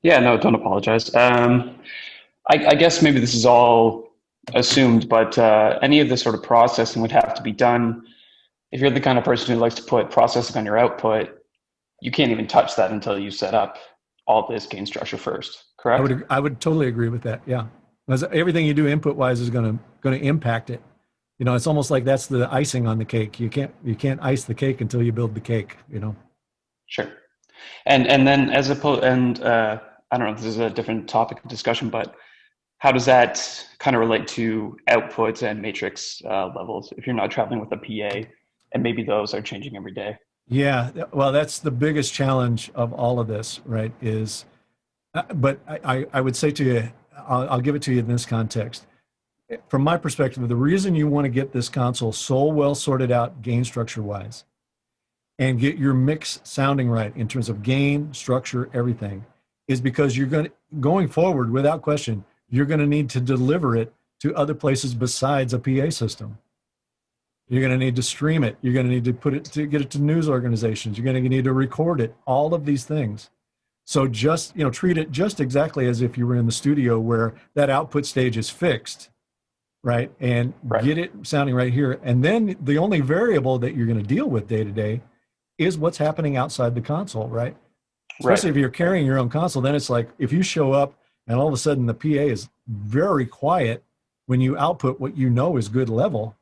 Yeah, no, don't apologize. I guess maybe this is all assumed, but any of this sort of processing would have to be done. If you're the kind of person who likes to put processing on your output, you can't even touch that until you set up all this gain structure first, correct? I would totally agree with that. Yeah. Because everything you do input wise is going to impact it. You know, it's almost like that's the icing on the cake. You can't ice the cake until you build the cake, you know. Sure. And then as opposed, and I don't know if this is a different topic of discussion, but how does that kind of relate to outputs and matrix levels if you're not traveling with a PA and maybe those are changing every day? Yeah, well, that's the biggest challenge of all of this, right? But I would say to you, I'll give it to you in this context. From my perspective, the reason you want to get this console so well sorted out gain structure wise and get your mix sounding right in terms of gain, structure, everything is because going forward, without question, you're going to need to deliver it to other places besides a PA system. You're going to need to stream it. You're going to need to get it to news organizations. You're going to need to record it, all of these things. So just, treat it just exactly as if you were in the studio where that output stage is fixed, right? And get it sounding right here. And then the only variable that you're going to deal with day to day is what's happening outside the console, right? Especially if you're carrying your own console, then it's like if you show up and all of a sudden the PA is very quiet when you output what you know is good level,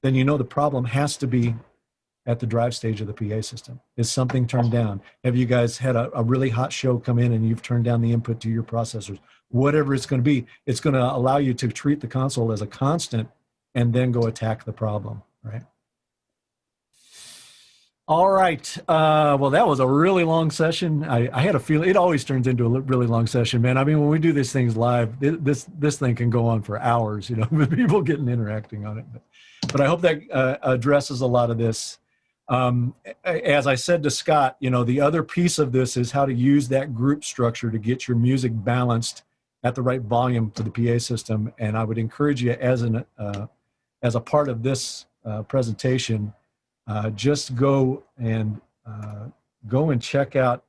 then you know the problem has to be at the drive stage of the PA system. Is something turned down? Have you guys had a really hot show come in and you've turned down the input to your processors? Whatever it's going to be, it's going to allow you to treat the console as a constant and then go attack the problem, right? All right. Well, that was a really long session. I had a feeling it always turns into a really long session, man. I mean, when we do these things live, this thing can go on for hours, with people interacting on it. But I hope that addresses a lot of this. As I said to Scott, the other piece of this is how to use that group structure to get your music balanced at the right volume for the PA system. And I would encourage you as a part of this presentation, just go and check out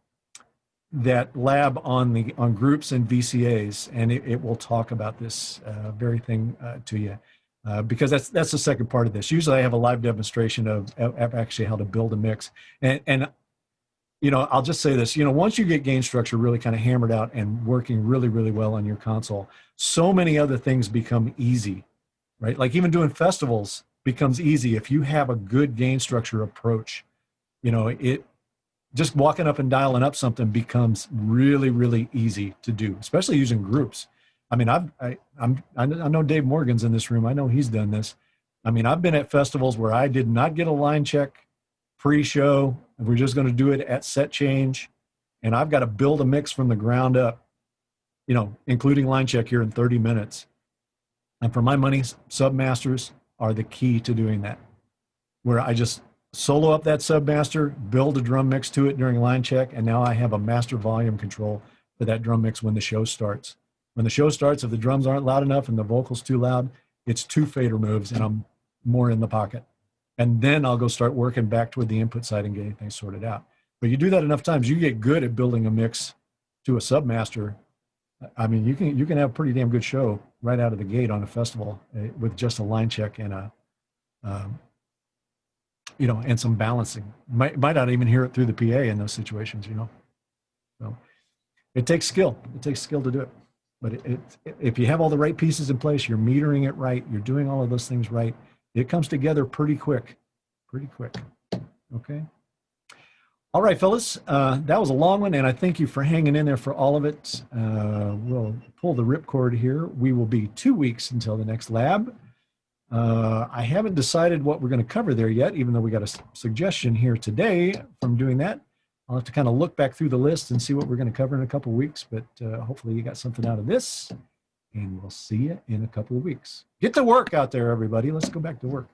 that lab on groups and VCAs, and it will talk about this very thing to you. Because that's the second part of this. Usually I have a live demonstration of actually how to build a mix. And I'll just say this, once you get gain structure really kind of hammered out and working really, really well on your console, so many other things become easy, right? Like even doing festivals becomes easy if you have a good gain structure approach. It just walking up and dialing up something becomes really, really easy to do, especially using groups. I mean, I know Dave Morgan's in this room. I know he's done this. I mean, I've been at festivals where I did not get a line check pre-show. We're just going to do it at set change. And I've got to build a mix from the ground up, including line check here in 30 minutes. And for my money, submasters are the key to doing that, where I just solo up that submaster, build a drum mix to it during line check, and now I have a master volume control for that drum mix when the show starts. When the show starts, if the drums aren't loud enough and the vocal's too loud, it's 2 fader moves and I'm more in the pocket. And then I'll go start working back toward the input side and getting things sorted out. But you do that enough times, you get good at building a mix to a submaster. I mean, you can have a pretty damn good show right out of the gate on a festival with just a line check and and some balancing. Might not even hear it through the PA in those situations, So it takes skill. It takes skill to do it. But if you have all the right pieces in place, you're metering it right, you're doing all of those things right, it comes together pretty quick. Okay. All right, fellas, that was a long one, and I thank you for hanging in there for all of it. We'll pull the ripcord here. We will be 2 weeks until the next lab. I haven't decided what we're going to cover there yet, even though we got a suggestion here today from doing that. I'll have to kind of look back through the list and see what we're going to cover in a couple of weeks, but hopefully you got something out of this, and we'll see you in a couple of weeks. Get to work out there, everybody. Let's go back to work.